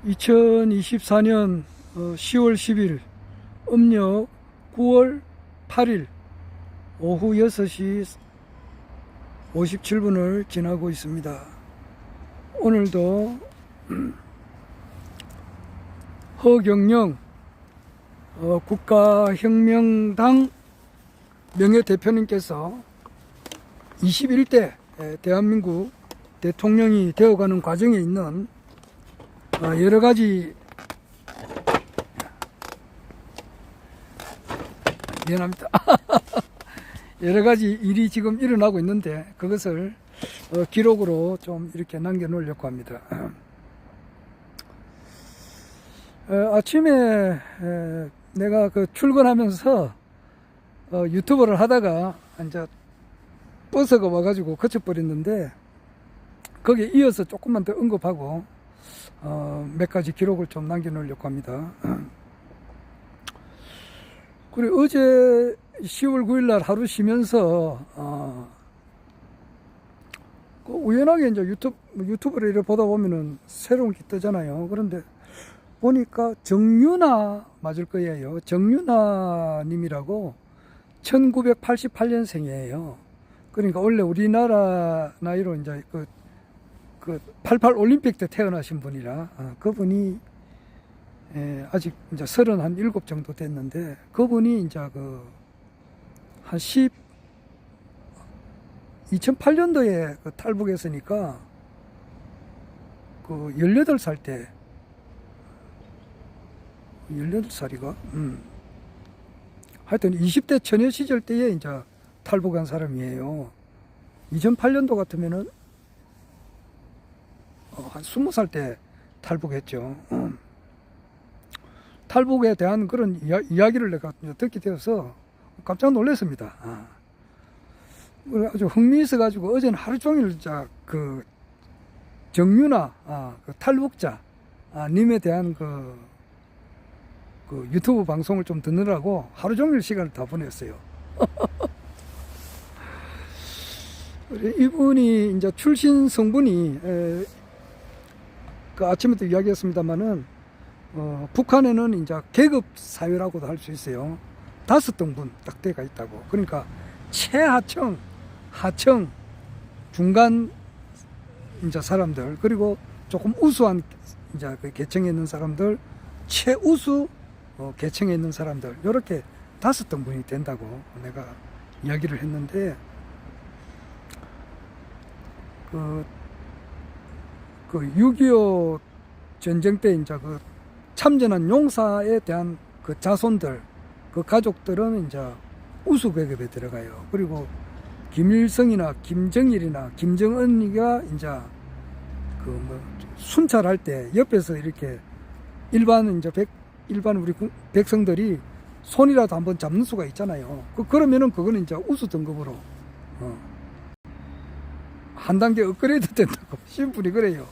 2024년 10월 10일 음력 9월 8일 오후 6시 57분을 지나고 있습니다. 오늘도 허경영 국가혁명당 명예대표님께서 21대 대한민국 대통령이 되어가는 과정에 있는 여러가지 미안합니다. 여러가지 일이 지금 일어나고 있는데 그것을 기록으로 좀 이렇게 남겨 놓으려고 합니다. 아침에 내가 출근하면서 유튜브를 하다가 이제 버스가 와가지고 거쳐버렸는데 거기에 이어서 조금만 더 언급하고 몇 가지 기록을 좀 남겨 놓으려고 합니다. 그리고 어제 10월 9일 날 하루 쉬면서 우연하게 이제 유튜브를 이렇게 보다 보면은 새로운 게 뜨잖아요. 그런데 보니까 정윤아 맞을 거예요. 정윤아 님이라고 1988년생이에요. 그러니까 원래 우리나라 나이로 이제 그 88 올림픽 때 태어나신 분이라 그분이 아직 이제 37 정도 됐는데 그분이 이제 한 2008년도에 탈북했으니까 18살 때 18살이가 하여튼 20대 처녀 시절 때에 이제 탈북한 사람이에요. 2008년도 같으면은 한 20살 때 탈북했죠. 탈북에 대한 그런 이야기를 내가 듣게 되어서 깜짝 놀랐습니다. 아주 흥미있어가지고 어제는 하루 종일 정윤아 탈북자 님에 대한 유튜브 방송을 좀 듣느라고 하루 종일 시간을 다 보냈어요. 이분이 이제 출신 성분이 아침에도 이야기했습니다만은 북한에는 이제 계급 사회라고도 할 수 있어요. 5등분 딱 돼가 있다고. 그러니까 최하층, 하층, 중간 이제 사람들, 그리고 조금 우수한 이제 계층에 있는 사람들, 최우수 계층에 있는 사람들, 이렇게 5등분이 된다고 내가 이야기를 했는데, 6.25 전쟁 때 이제 참전한 용사에 대한 자손들, 가족들은 이제 우수 계급에 들어가요. 그리고 김일성이나 김정일이나 김정은이가 이제 순찰할 때 옆에서 이렇게 일반 우리 백성들이 손이라도 한번 잡는 수가 있잖아요. 그러면은 그거는 이제 우수 등급으로 한 단계 업그레이드 된다고 심플이 그래요.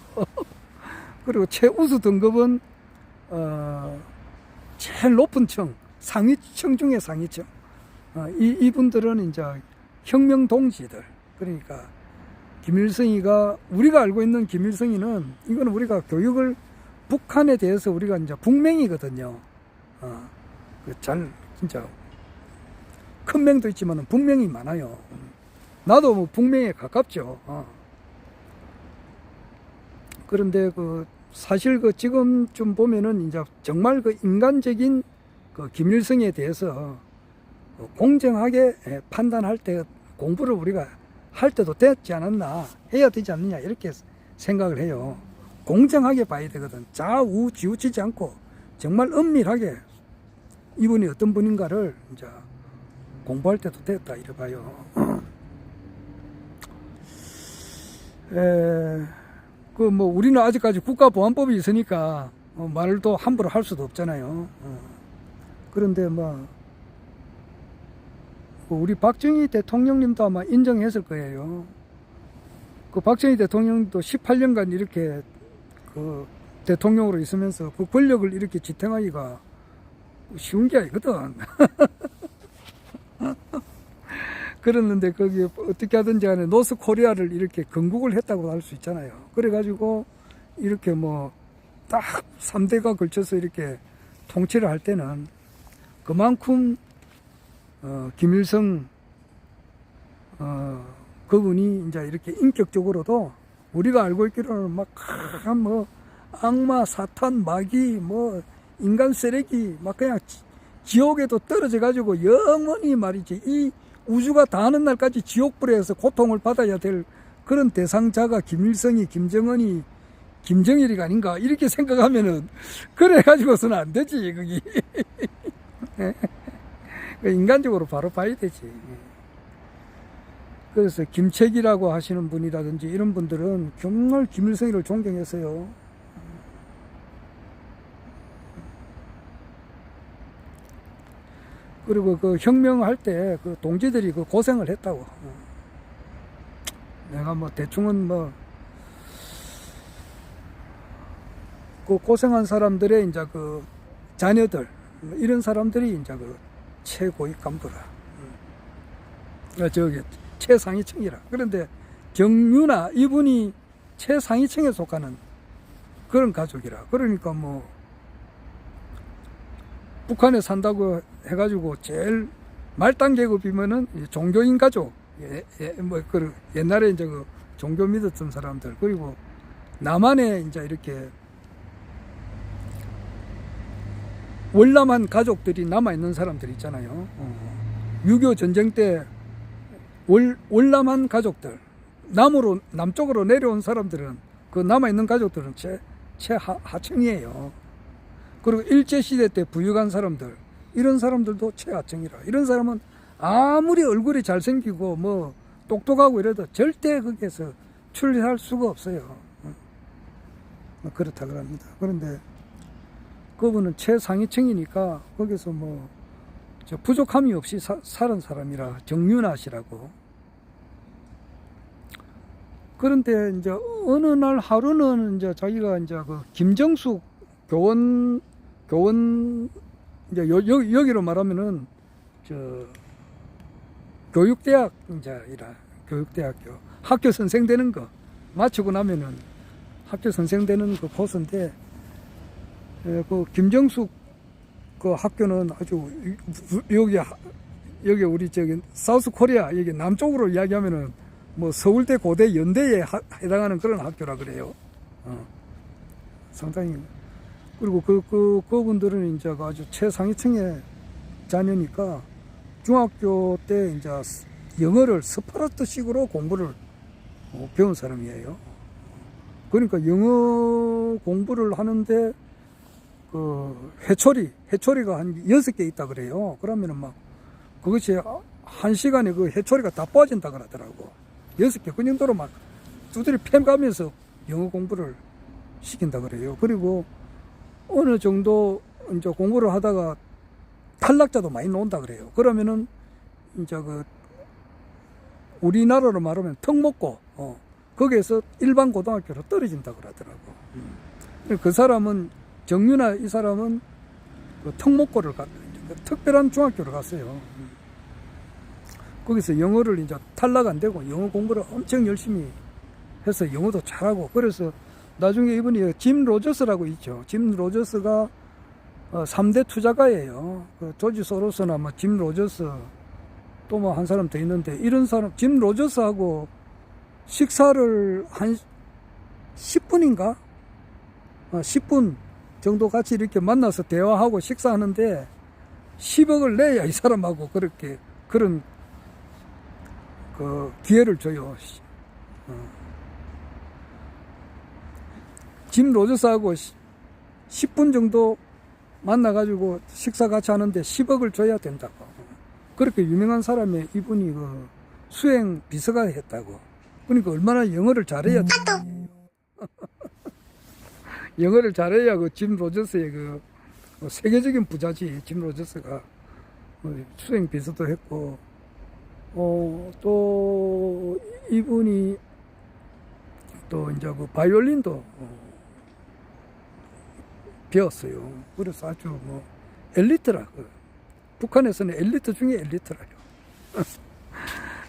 그리고 최우수 등급은 제일 높은 층, 상위층 중에 상위층. 이분들은 이제 혁명 동지들. 그러니까 김일성이가, 우리가 알고 있는 김일성이는, 이거는 우리가 교육을, 북한에 대해서 우리가 이제 북맹이거든요. 진짜 큰 맹도 있지만 북맹이 많아요. 나도 뭐 북맹에 가깝죠. 그런데 사실 지금쯤 보면은 이제 정말 인간적인 김일성에 대해서 공정하게 판단할 때 공부를 우리가 할 때도 됐지 않았나, 해야 되지 않느냐, 이렇게 생각을 해요. 공정하게 봐야 되거든. 좌우 지우치지 않고 정말 엄밀하게 이분이 어떤 분인가를 이제 공부할 때도 됐다, 이래 봐요. 우리는 아직까지 국가보안법이 있으니까 말도 함부로 할 수도 없잖아요. 그런데 우리 박정희 대통령님도 아마 인정했을 거예요. 박정희 대통령도 18년간 이렇게 대통령으로 있으면서 권력을 이렇게 지탱하기가 쉬운 게 아니거든. 그랬는데 거기에 어떻게 하든지 간에 노스코리아를 이렇게 건국을 했다고 할 수 있잖아요. 그래가지고 이렇게 딱 3대가 걸쳐서 이렇게 통치를 할 때는 그만큼 김일성 그분이 이제 이렇게 인격적으로도 우리가 알고 있기로는 막 뭐 악마, 사탄, 마귀, 뭐 인간 쓰레기 막 그냥 지옥에도 떨어져 가지고 영원히 말이지 이 우주가 다 하는 날까지 지옥불에서 고통을 받아야 될 그런 대상자가 김일성이, 김정은이, 김정일이가 아닌가 이렇게 생각하면은 그래 가지고서는 안 되지 거기. 인간적으로 바로 봐야 되지. 그래서 김책이라고 하시는 분이라든지 이런 분들은 정말 김일성이를 존경했어요. 그리고 그 혁명할 때 그 동지들이 그 고생을 했다고. 내가 뭐 대충은 뭐 그 고생한 사람들의 이제 그 자녀들 이런 사람들이 이제 그 최고위 간부라. 저기 최상위층이라. 그런데 정유나 이분이 최상위층에 속하는 그런 가족이라. 그러니까 뭐 북한에 산다고 해가지고 제일 말단 계급이면은 종교인 가족, 뭐 그 옛날에 이제 그 종교 믿었던 사람들, 그리고 남한에 이제 이렇게 월남한 가족들이 남아 있는 사람들 있잖아요. 6.25 전쟁 때 월남한 가족들, 남쪽으로 내려온 사람들은 그 남아 있는 가족들은 최하층이에요. 그리고 일제시대 때 부유한 사람들, 이런 사람들도 최하층이라. 이런 사람은 아무리 얼굴이 잘생기고 뭐 똑똑하고 이래도 절대 거기에서 출세할 수가 없어요. 그렇다 그럽니다. 그런데 그분은 최상위층이니까 거기서 뭐 부족함이 없이 살은 사람이라. 정윤아 씨라고. 그런데 이제 어느 날 하루는 이제 자기가 이제 그 김정숙 교원 이제 여기로 말하면은 교육대학 이제이라 교육대학교 학교 선생 되는 거 마치고 나면은 학교 선생 되는 그 포스인데, 그 김정숙 그 학교는 아주 여기 우리 저기 사우스 코리아 여기 남쪽으로 이야기하면은 뭐 서울대, 고대, 연대에 해당하는 그런 학교라 그래요. 상당히. 그리고 그분들은 이제 아주 최상위층의 자녀니까 중학교 때 이제 영어를 스파르타식으로 공부를 배운 사람이에요. 그러니까 영어 공부를 하는데 그 해초리가 한 6개 있다 그래요. 그러면은 막 그것이 1시간에 그 해초리가 다 빠진다 그러더라고. 6개 그 정도로 막 두드리 패가면서 영어 공부를 시킨다 그래요. 그리고 어느 정도 이제 공부를 하다가 탈락자도 많이 나온다 그래요. 그러면은 이제 그 우리나라로 말하면 턱 먹고 거기에서 일반 고등학교로 떨어진다 그러더라고. 그 사람은 정윤아 이 사람은 그 턱목고를 그 특별한 중학교를 갔어요. 거기서 영어를 이제 탈락 안 되고 영어 공부를 엄청 열심히 해서 영어도 잘하고, 그래서 나중에 이분이 짐 로저스라고 있죠. 짐 로저스가 3대 투자가예요. 그 조지 소로스나 뭐 짐 로저스 또 뭐 한 사람 더 있는데, 이런 사람 짐 로저스하고 식사를 한 10분인가? 10분 정도 같이 이렇게 만나서 대화하고 식사하는데 10억을 내야 이 사람하고 그렇게 그런 그 기회를 줘요. 짐 로저스하고 10분 정도 만나가지고 식사 같이 하는데 10억을 줘야 된다고. 그렇게 유명한 사람의 이분이 그 수행 비서가 했다고. 그러니까 얼마나 영어를 잘해야 되는 영어를 잘해야 그 짐 로저스의 그 세계적인 부자지. 짐 로저스가 수행 비서도 했고, 또 이분이 또 이제 그 바이올린도 배웠어요. 그래서 아주 뭐 엘리트라. 북한에서는 엘리트 중에 엘리트라요.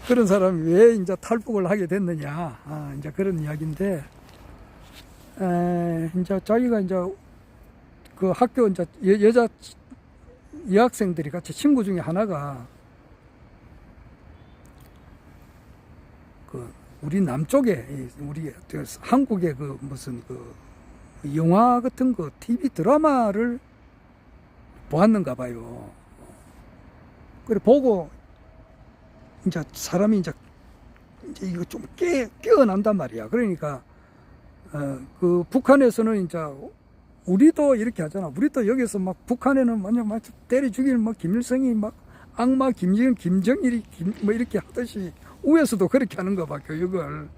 그런 사람이 왜 이제 탈북을 하게 됐느냐, 이제 그런 이야기인데, 이제 자기가 이제 그 학교 이제 여자 여학생들이 같이 친구 중에 하나가 그 우리 남쪽에 우리 한국의 그 무슨 그 영화 같은 거 TV 드라마를 보았는가 봐요. 그래 보고 이제 사람이 이제 이거 좀 깨어난단 말이야. 그러니까 그 북한에서는 이제 우리도 이렇게 하잖아. 우리도 여기서 막 북한에는 완전 막 때려 죽일 막 김일성이 막 악마 김정일이 뭐 이렇게 하듯이 우에서도 그렇게 하는가 봐, 교육을.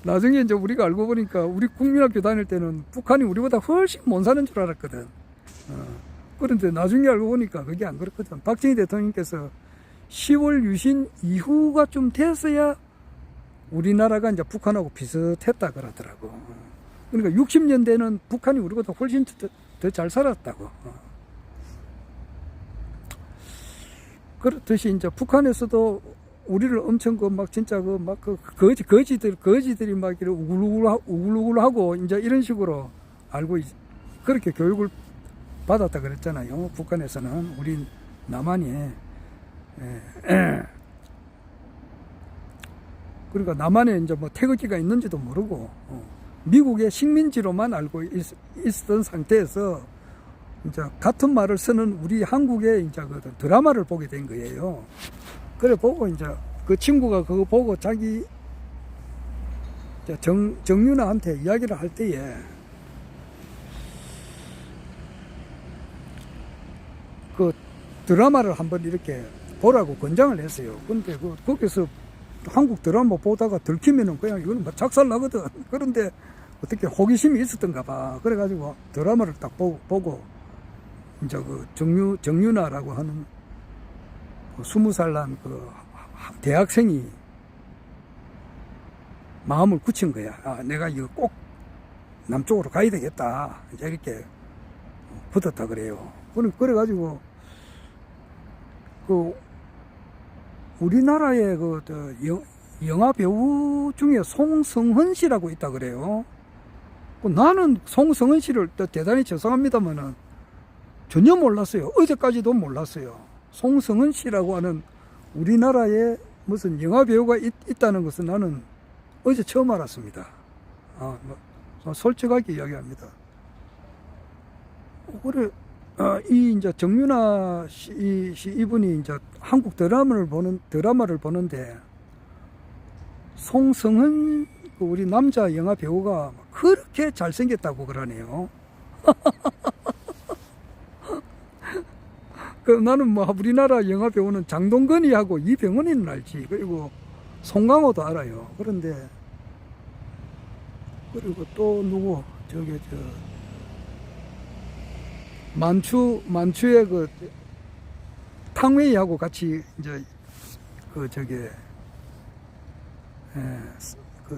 나중에 이제 우리가 알고 보니까 우리 국민학교 다닐 때는 북한이 우리보다 훨씬 못 사는 줄 알았거든. 그런데 나중에 알고 보니까 그게 안 그렇거든. 박정희 대통령께서 10월 유신 이후가 좀 됐어야 우리나라가 이제 북한하고 비슷했다 그러더라고. 그러니까 60년대는 북한이 우리보다 훨씬 더 잘 살았다고. 그렇듯이 이제 북한에서도 우리를 엄청 진짜 거지들이 막 이렇게 우글우글하고 이제 이런 식으로 알고 그렇게 교육을 받았다 그랬잖아요. 북한에서는 우리 남한이. 그러니까 남한에 이제 뭐 태극기가 있는지도 모르고 미국의 식민지로만 알고 있었던 상태에서 이제 같은 말을 쓰는 우리 한국의 이제 그 드라마를 보게 된 거예요. 그래 보고 이제 그 친구가 그거 보고 자기 정윤아한테 이야기를 할 때에 그 드라마를 한번 이렇게 보라고 권장을 했어요. 근데 거기서 한국 드라마 보다가 들키면은 그냥 이거는 뭐 작살 나거든. 그런데 어떻게 호기심이 있었던가 봐. 그래가지고 드라마를 딱 보고 이제 그 정윤아라고 하는 20살 난 그 대학생이 마음을 굳힌 거야. 아, 내가 이거 꼭 남쪽으로 가야 되겠다. 이제 이렇게 붙었다 그래요. 그래가지고 그 우리나라의 영화 배우 중에 송성헌 씨라고 있다 그래요. 나는 송성헌 씨를 대단히 죄송합니다만은 전혀 몰랐어요. 어제까지도 몰랐어요. 송성헌 씨라고 하는 우리나라에 무슨 영화 배우가 있다는 것은 나는 어제 처음 알았습니다. 솔직하게 이야기합니다. 그래, 이제 정윤아 씨 이분이 이제 한국 드라마를 보는데 송성헌 우리 남자 영화 배우가 그렇게 잘생겼다고 그러네요. 나는 뭐 우리나라 영화 배우는 장동건이하고 이병헌이는 알지. 그리고 송강호도 알아요. 그런데 그리고 또 누구 만추의 그 탕웨이하고 같이 이제 그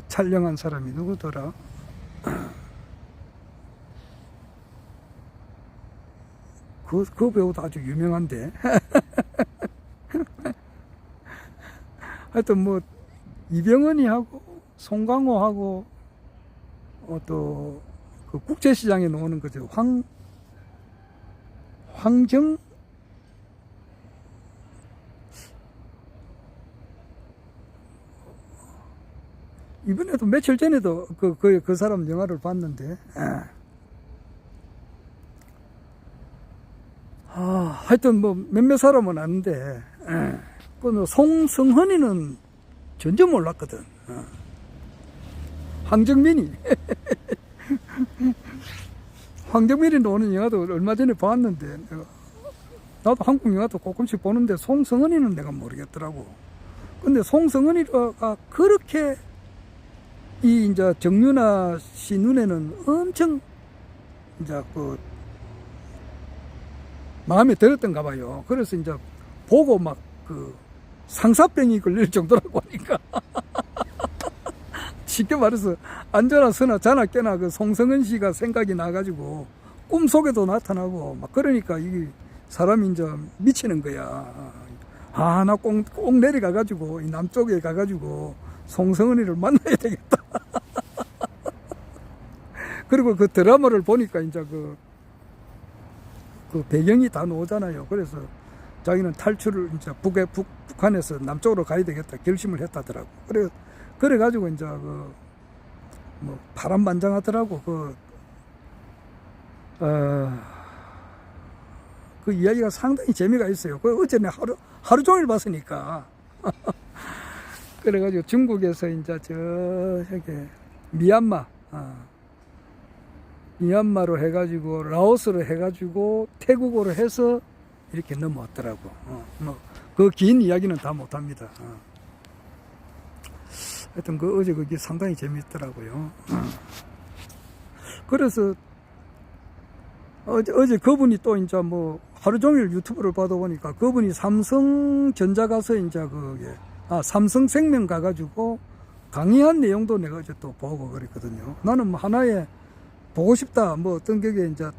촬영한 사람이 누구더라? 그 배우도 아주 유명한데. 하여튼 뭐 이병헌이하고 송강호하고 또 그 국제시장에 나오는 거죠. 황정 이번에도 며칠 전에도 그 사람 영화를 봤는데 하여튼 뭐 몇몇 사람은 아는데 그 송성헌이는 전혀 몰랐거든. 황정민이 황정민이 나오는 영화도 얼마 전에 봤는데 나도 한국 영화도 조금씩 보는데 송성헌이는 내가 모르겠더라고. 근데 송성헌이가 그렇게 이제 정윤아 씨 눈에는 엄청 이제 마음에 들었던가 봐요. 그래서 이제 보고 막 상사병이 걸릴 정도라고 하니까. 쉽게 말해서 앉아나 서나 자나 깨나 송성헌 씨가 생각이 나가지고 꿈속에도 나타나고 막 그러니까 이 사람이 이제 미치는 거야. 나 꼭 내려가가지고 이 남쪽에 가가지고 송성헌이를 만나야 되겠다. 그리고 그 드라마를 보니까 이제 그 배경이 다 나오잖아요. 그래서 자기는 탈출을 이제 북한에서 남쪽으로 가야 되겠다 결심을 했다더라고. 그래가지고 이제 뭐 파란만장하더라고. 그 이야기가 상당히 재미가 있어요. 어제 내가 하루 종일 봤으니까. 그래가지고 중국에서 이제 저기 미얀마로 해가지고 라오스로 해가지고 태국으로 해서 이렇게 넘어왔더라고. 뭐 그 긴 이야기는 다 못합니다. 하여튼 어제 그게 상당히 재밌더라고요. 그래서 어제 그분이 또 이제 뭐 하루 종일 유튜브를 봐다 보니까 그분이 삼성전자 가서 이제 삼성생명 가가지고 강의한 내용도 내가 어제 또 보고 그랬거든요. 나는 뭐 하나에 보고 싶다 뭐 어떤 게 이제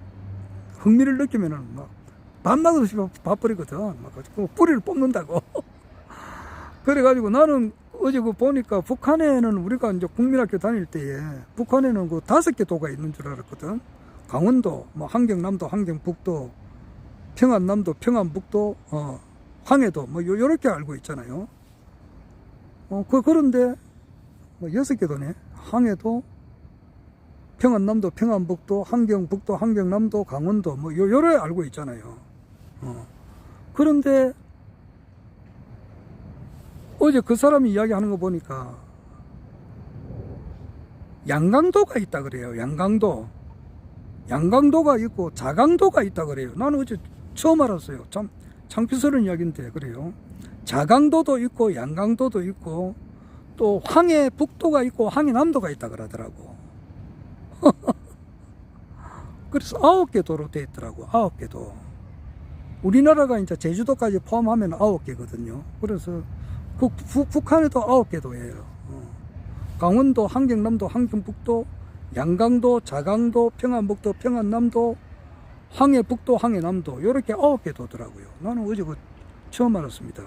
흥미를 느끼면은 막 밤낮 없이 봐버리거든. 막 뿌리를 뽑는다고. 그래가지고 나는 어제 보니까 북한에는 우리가 이제 국민학교 다닐 때에 북한에는 5개 도가 있는 줄 알았거든. 강원도, 뭐 함경남도, 함경북도, 평안남도, 평안북도, 황해도, 뭐 요렇게 알고 있잖아요. 그런데 뭐 6개도네. 황해도, 평안남도, 평안북도, 함경북도, 함경남도, 강원도, 뭐 요래 알고 있잖아요. 그런데 어제 그 사람이 이야기하는 거 보니까 양강도가 있다 그래요. 양강도가 있고 자강도가 있다 그래요. 나는 어제 처음 알았어요. 참 창피스러운 이야기인데 그래요. 자강도도 있고 양강도도 있고 또 황해북도가 있고 황해남도가 있다 그러더라고. 그래서 9개 도로 돼 있더라고. 9개 도. 우리나라가 이제 제주도까지 포함하면 9개거든요. 그래서 북한에도 9개 도예요. 강원도, 함경남도, 함경북도, 양강도, 자강도, 평안북도, 평안남도, 황해북도, 황해남도 이렇게 9개 도더라고요. 나는 어제 처음 알았습니다.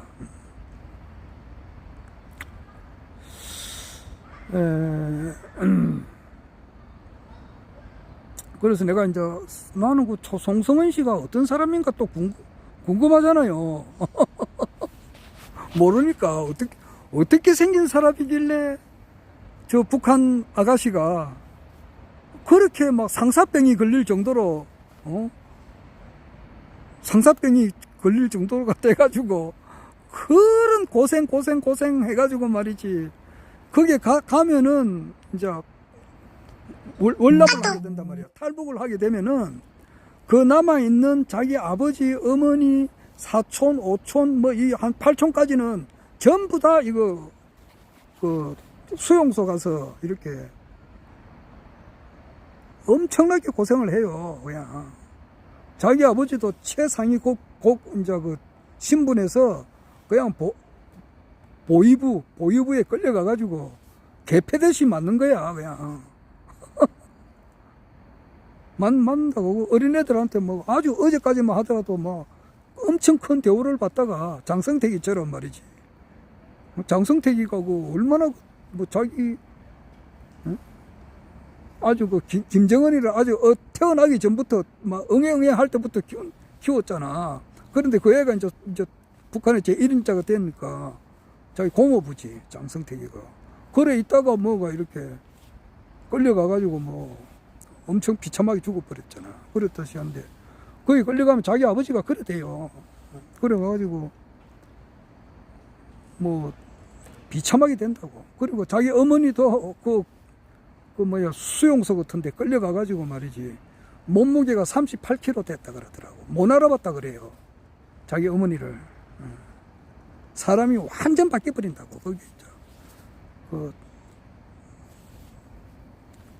그래서 내가 이제 나는 송성은 씨가 어떤 사람인가 또 궁금하잖아요. 모르니까 어떻게 생긴 사람이길래 저 북한 아가씨가 그렇게 막 상사병이 걸릴 정도로 상사병이 걸릴 정도가 돼가지고 그런 고생 해가지고 말이지. 거기에 가면은 이제 월남을 하게 된단 말이야. 탈북을 하게 되면은 그 남아있는 자기 아버지, 어머니, 사촌, 오촌, 뭐 이 한 8촌까지는 전부 다 수용소 가서 이렇게 엄청나게 고생을 해요. 그냥 자기 아버지도 최상위 이제 신분에서 그냥 보위부에 끌려가가지고 개패듯이 맞는 거야. 그냥 만다고 어린애들한테 뭐 아주 어제까지만 하더라도 뭐 엄청 큰 대우를 받다가 장성택이처럼 말이지. 장성택이가 얼마나 뭐 자기 아주 김정은이를 아주 태어나기 전부터 막 응애 할 때부터 키웠잖아. 그런데 그 애가 이제 북한의 제1인자가 되니까 자기 고모부지 장성택이가. 그래 있다가 뭐가 이렇게 끌려가가지고 뭐 엄청 비참하게 죽어버렸잖아. 그렇듯이 한데 거기 끌려가면 자기 아버지가 그래 돼요. 그래가지고 뭐 비참하게 된다고. 그리고 자기 어머니도 수용소 같은데 끌려가가지고 말이지 몸무게가 38kg 됐다 그러더라고. 못 알아봤다 그래요. 자기 어머니를. 사람이 완전 바뀌어버린다고. 거기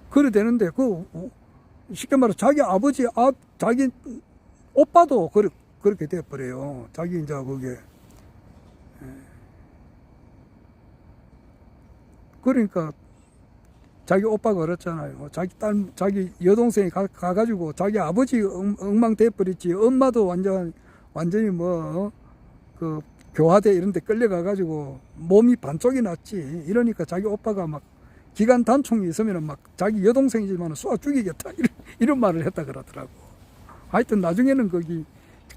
그래 되는데 쉽게 말해 자기 아버지 자기 오빠도 그렇게 돼버려요. 자기 이제 그게 그러니까 자기 오빠가 그랬잖아요. 자기 여동생이 가가지고 자기 아버지 엉망 돼버렸지. 엄마도 완전히 교화대 이런 데 끌려가가지고 몸이 반쪽이 났지. 이러니까 자기 오빠가 막 기관 단총이 있으면 막 자기 여동생이지만 쏴 죽이겠다. 이런 말을 했다 그러더라고. 하여튼 나중에는 거기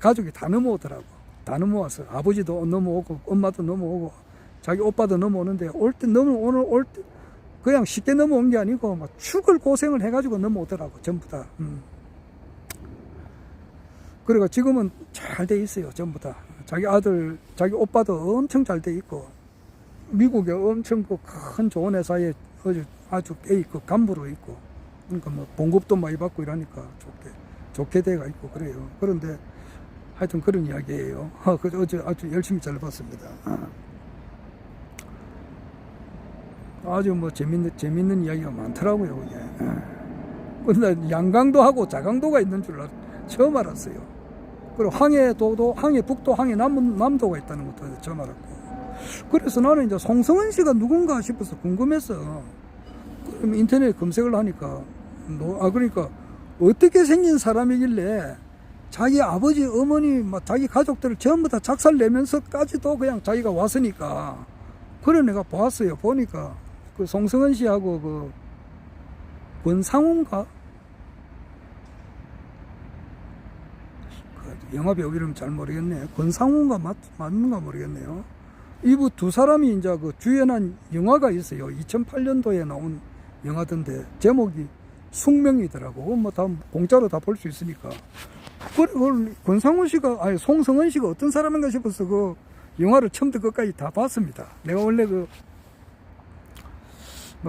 가족이 다 넘어오더라고. 다 넘어와서 아버지도 넘어오고 엄마도 넘어오고 자기 오빠도 넘어오는데 올 때 그냥 쉽게 넘어온 게 아니고 막 죽을 고생을 해가지고 넘어오더라고. 전부 다. 그리고 지금은 잘 돼 있어요. 전부 다. 자기 아들, 자기 오빠도 엄청 잘 돼 있고 미국에 엄청 큰 좋은 회사에 아주 간부로 있고 그러니까 뭐 봉급도 많이 받고 이러니까 좋게 돼가 있고 그래요. 그런데 하여튼 그런 이야기예요. 어제 아주 열심히 잘 봤습니다. 아주 뭐 재밌는 이야기가 많더라고요. 그게. 근데 양강도 하고 자강도가 있는 줄 처음 알았어요. 그리고 항해북도, 항해남도가 있다는 것도 처음 알았고. 그래서 나는 이제 송성은 씨가 누군가 싶어서 궁금했어. 그럼 인터넷 검색을 하니까, 그러니까 어떻게 생긴 사람이길래 자기 아버지, 어머니, 자기 가족들을 전부 다 작살 내면서까지도 그냥 자기가 왔으니까. 그래 내가 보았어요. 보니까 그 송성은 씨하고 그 권상우인가? 영화 배우 이름 잘 모르겠네. 권상우인가 맞는가 모르겠네요. 이부 두 사람이 이제 그 주연한 영화가 있어요. 2008년도에 나온 영화던데 제목이 숙명이더라고. 뭐 다 공짜로 다 볼 수 있으니까. 그걸 권상우 씨가 송성은 씨가 어떤 사람인가 싶어서 그 영화를 처음부터 끝까지 다 봤습니다. 내가 원래 뭐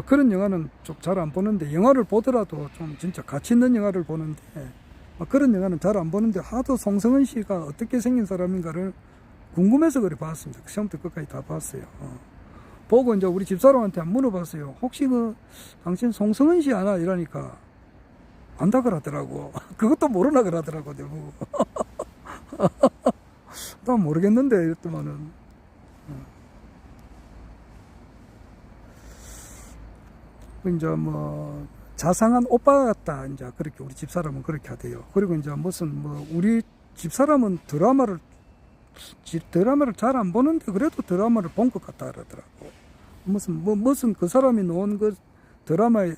그런 영화는 좀 잘 안 보는데 영화를 보더라도 좀 진짜 가치 있는 영화를 보는데 그런 영화는 잘 안 보는데 하도 송성은 씨가 어떻게 생긴 사람인가를 궁금해서 그래 봤습니다. 처음부터 끝까지 다 봤어요. 보고 이제 우리 집사람한테 물어봤어요. 혹시 당신 송성은 씨 아나? 이러니까 안다 그러더라고. 그것도 모르나 그러더라고. 난 모르겠는데 이랬더만은 이제 뭐 자상한 오빠 같다. 이제 그렇게 우리 집사람은 그렇게 하대요. 그리고 이제 우리 집사람은 드라마를 잘 안 보는데 그래도 드라마를 본 것 같다 그러더라고. 무슨 그 사람이 놓은 그 드라마의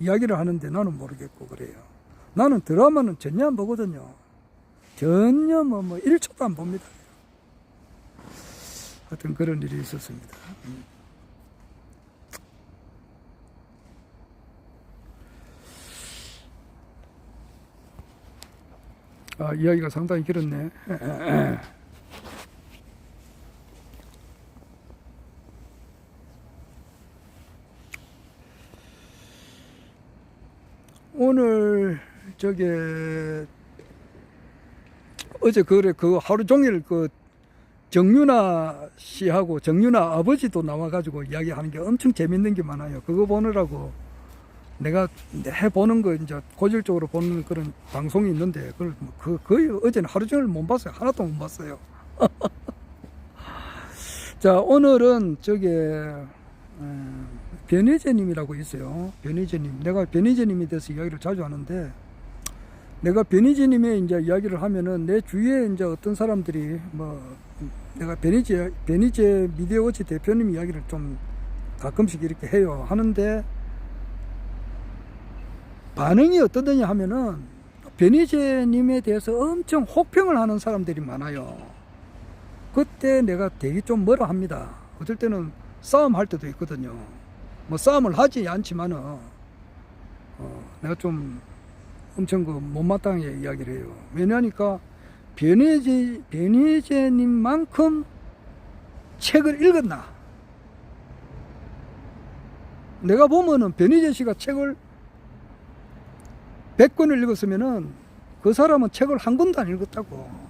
이야기를 하는데 나는 모르겠고 그래요. 나는 드라마는 전혀 안 보거든요. 전혀 1초도 안 봅니다. 하여튼 그런 일이 있었습니다. 이야기가 상당히 길었네. 오늘 어제 하루 종일 정윤아 씨하고 정윤아 아버지도 나와가지고 이야기하는 게 엄청 재밌는 게 많아요. 그거 보느라고 내가 해보는 거 이제 고질적으로 보는 그런 방송이 있는데 그걸 거의 어제는 하루 종일 못 봤어요. 하나도 못 봤어요. 자, 오늘은 변희재님이라고 있어요. 변희재님. 내가 변희재님에 대해서 이야기를 자주 하는데, 내가 변희재님의 이제 이야기를 하면은 내 주위에 이제 어떤 사람들이 내가 변희재 미디어워치 대표님 이야기를 좀 가끔씩 이렇게 해요. 하는데, 반응이 어떠느냐 하면은 변희재님에 대해서 엄청 혹평을 하는 사람들이 많아요. 그때 내가 되게 좀 뭐라 합니다. 어떨 때는 싸움할 때도 있거든요. 싸움을 하지 않지만은 내가 좀 엄청 못마땅하게 이야기를 해요. 왜냐니까 변희재님만큼 책을 읽었나? 내가 보면은 변희재 씨가 책을 100권을 읽었으면은 그 사람은 책을 한 권도 안 읽었다고.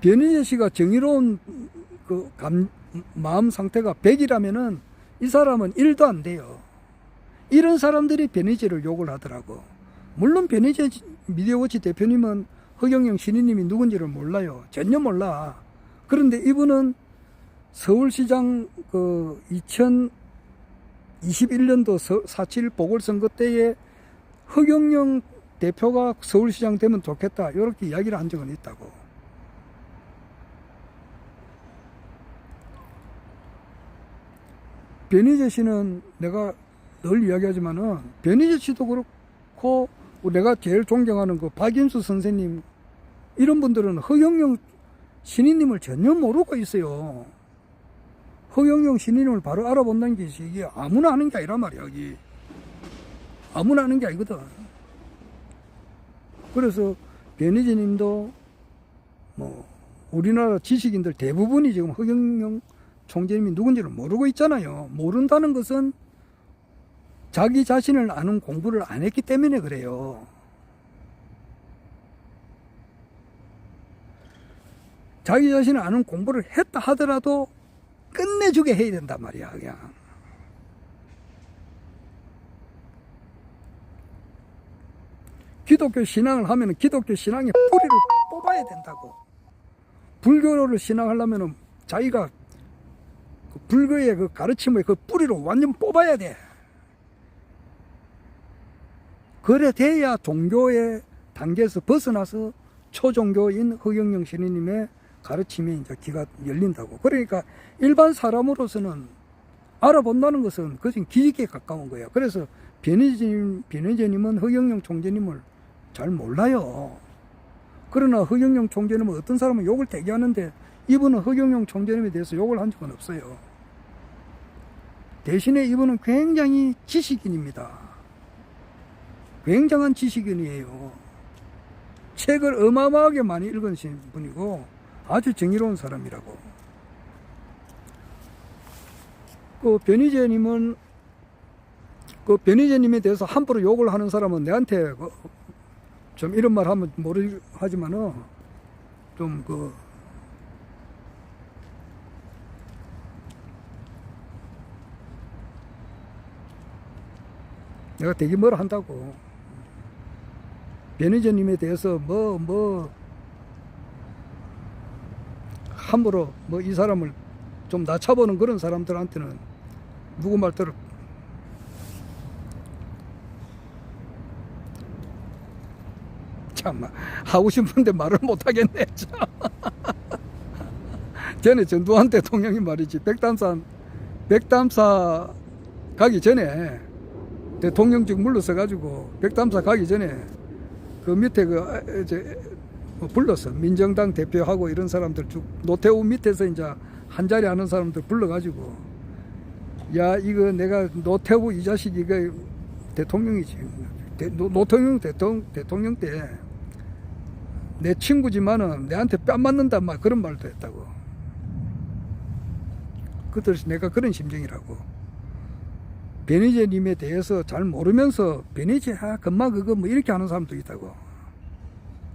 변희재 씨가 정의로운 마음 상태가 100이라면은 이 사람은 1도 안 돼요. 이런 사람들이 변희재를 욕을 하더라고. 물론 변희재 미디어워치 대표님은 허경영 신인님이 누군지를 몰라요. 전혀 몰라. 그런데 이분은 서울시장 2021년도 4.7 보궐선거 때에 허경영 대표가 서울시장 되면 좋겠다. 이렇게 이야기를 한 적은 있다고. 변희재 씨는 내가 늘 이야기하지만은 변희재 씨도 그렇고 내가 제일 존경하는 그 박인수 선생님 이런 분들은 허경영 신인님을 전혀 모르고 있어요. 허경영 신인님을 바로 알아본다는 게 이게 아무나 하는 게 아니란 말이야. 이게 아무나 하는 게 아니거든. 그래서 변희재 님도 뭐 우리나라 지식인들 대부분이 지금 허경영 총재님이 누군지를 모르고 있잖아요. 모른다는 것은 자기 자신을 아는 공부를 안 했기 때문에 그래요. 자기 자신을 아는 공부를 했다 하더라도 끝내주게 해야 된단 말이야, 그냥. 기독교 신앙을 하면 기독교 신앙의 뿌리를 뽑아야 된다고. 불교를 신앙하려면 자기가 그 불교의 그 가르침의 그 뿌리를 완전 뽑아야 돼. 그래 돼야 종교의 단계에서 벗어나서 초종교인 허경영 신인님의 가르침이 이제 귀가 열린다고. 그러니까 일반 사람으로서는 알아본다는 것은 그것은 기적에 가까운 거예요. 그래서 변희재님은 허경영 총재님을 잘 몰라요. 그러나 허경영 총재님은 어떤 사람은 욕을 되게 하는데 이분은 허경영 총재님에 대해서 욕을 한 적은 없어요. 대신에 이분은 굉장히 지식인입니다. 굉장한 지식인이에요. 책을 어마어마하게 많이 읽으신 분이고 아주 정의로운 사람이라고. 그 변희재님은 그 변희재님에 대해서 함부로 욕을 하는 사람은 내한테 좀 이런 말 하면 하지만은 좀 내가 되게 뭐라 한다고. 변희재님에 대해서 함부로 이 사람을 좀 낮춰보는 그런 사람들한테는 누구 말대로 참 하고 싶은데 말을 못하겠네. 참. 전에 전두환 대통령이 말이지 백담사 가기 전에 대통령직 물러서 가지고 백담사 가기 전에 그 밑에 불렀어. 민정당 대표하고 이런 사람들 쭉 노태우 밑에서 이제 한 자리 하는 사람들 불러가지고 야 이거 내가 노태우 이 자식 이거 대통령이지. 노태우 대통령 때 내 친구지만은 내한테 뺨 맞는다 막 그런 말도 했다고. 그때 내가 그런 심정이라고. 변희재님에 대해서 잘 모르면서 변희재 금마 그거 뭐 이렇게 하는 사람도 있다고.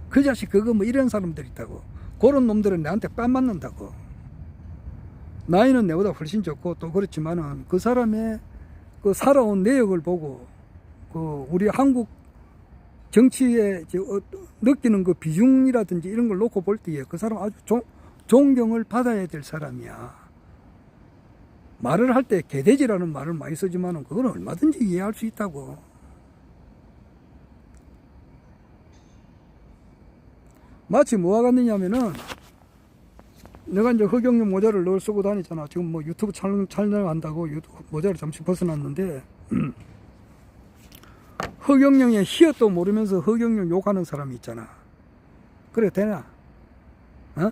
그 자식 그거 뭐 이런 사람들 있다고. 그런 놈들은 내한테 뺨 맞는다고. 나이는 내보다 훨씬 적고 또 그렇지만은 그 사람의 그 살아온 내역을 보고 그 우리 한국 정치에 느끼는 그 비중이라든지 이런 걸 놓고 볼 때에 그 사람 아주 존경을 받아야 될 사람이야. 말을 할 때 개돼지라는 말을 많이 쓰지만은 그건 얼마든지 이해할 수 있다고. 마치 뭐가 같느냐면은 내가 이제 허경영 모자를 늘 쓰고 다니잖아. 지금 뭐 유튜브 촬영한다고 모자를 잠시 벗어났는데 허경영의 히읗도 모르면서 허경영 욕하는 사람이 있잖아. 그래 되나? 어?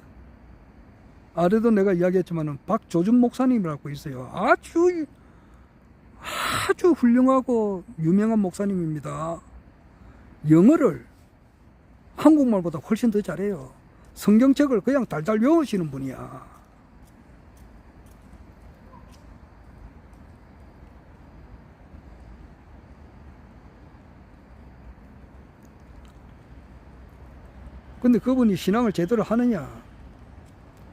아래도 내가 이야기했지만은 박조준 목사님이라고 있어요. 아주 훌륭하고 유명한 목사님입니다. 영어를 한국말보다 훨씬 더 잘해요. 성경책을 그냥 달달 외우시는 분이야. 근데 그분이 신앙을 제대로 하느냐?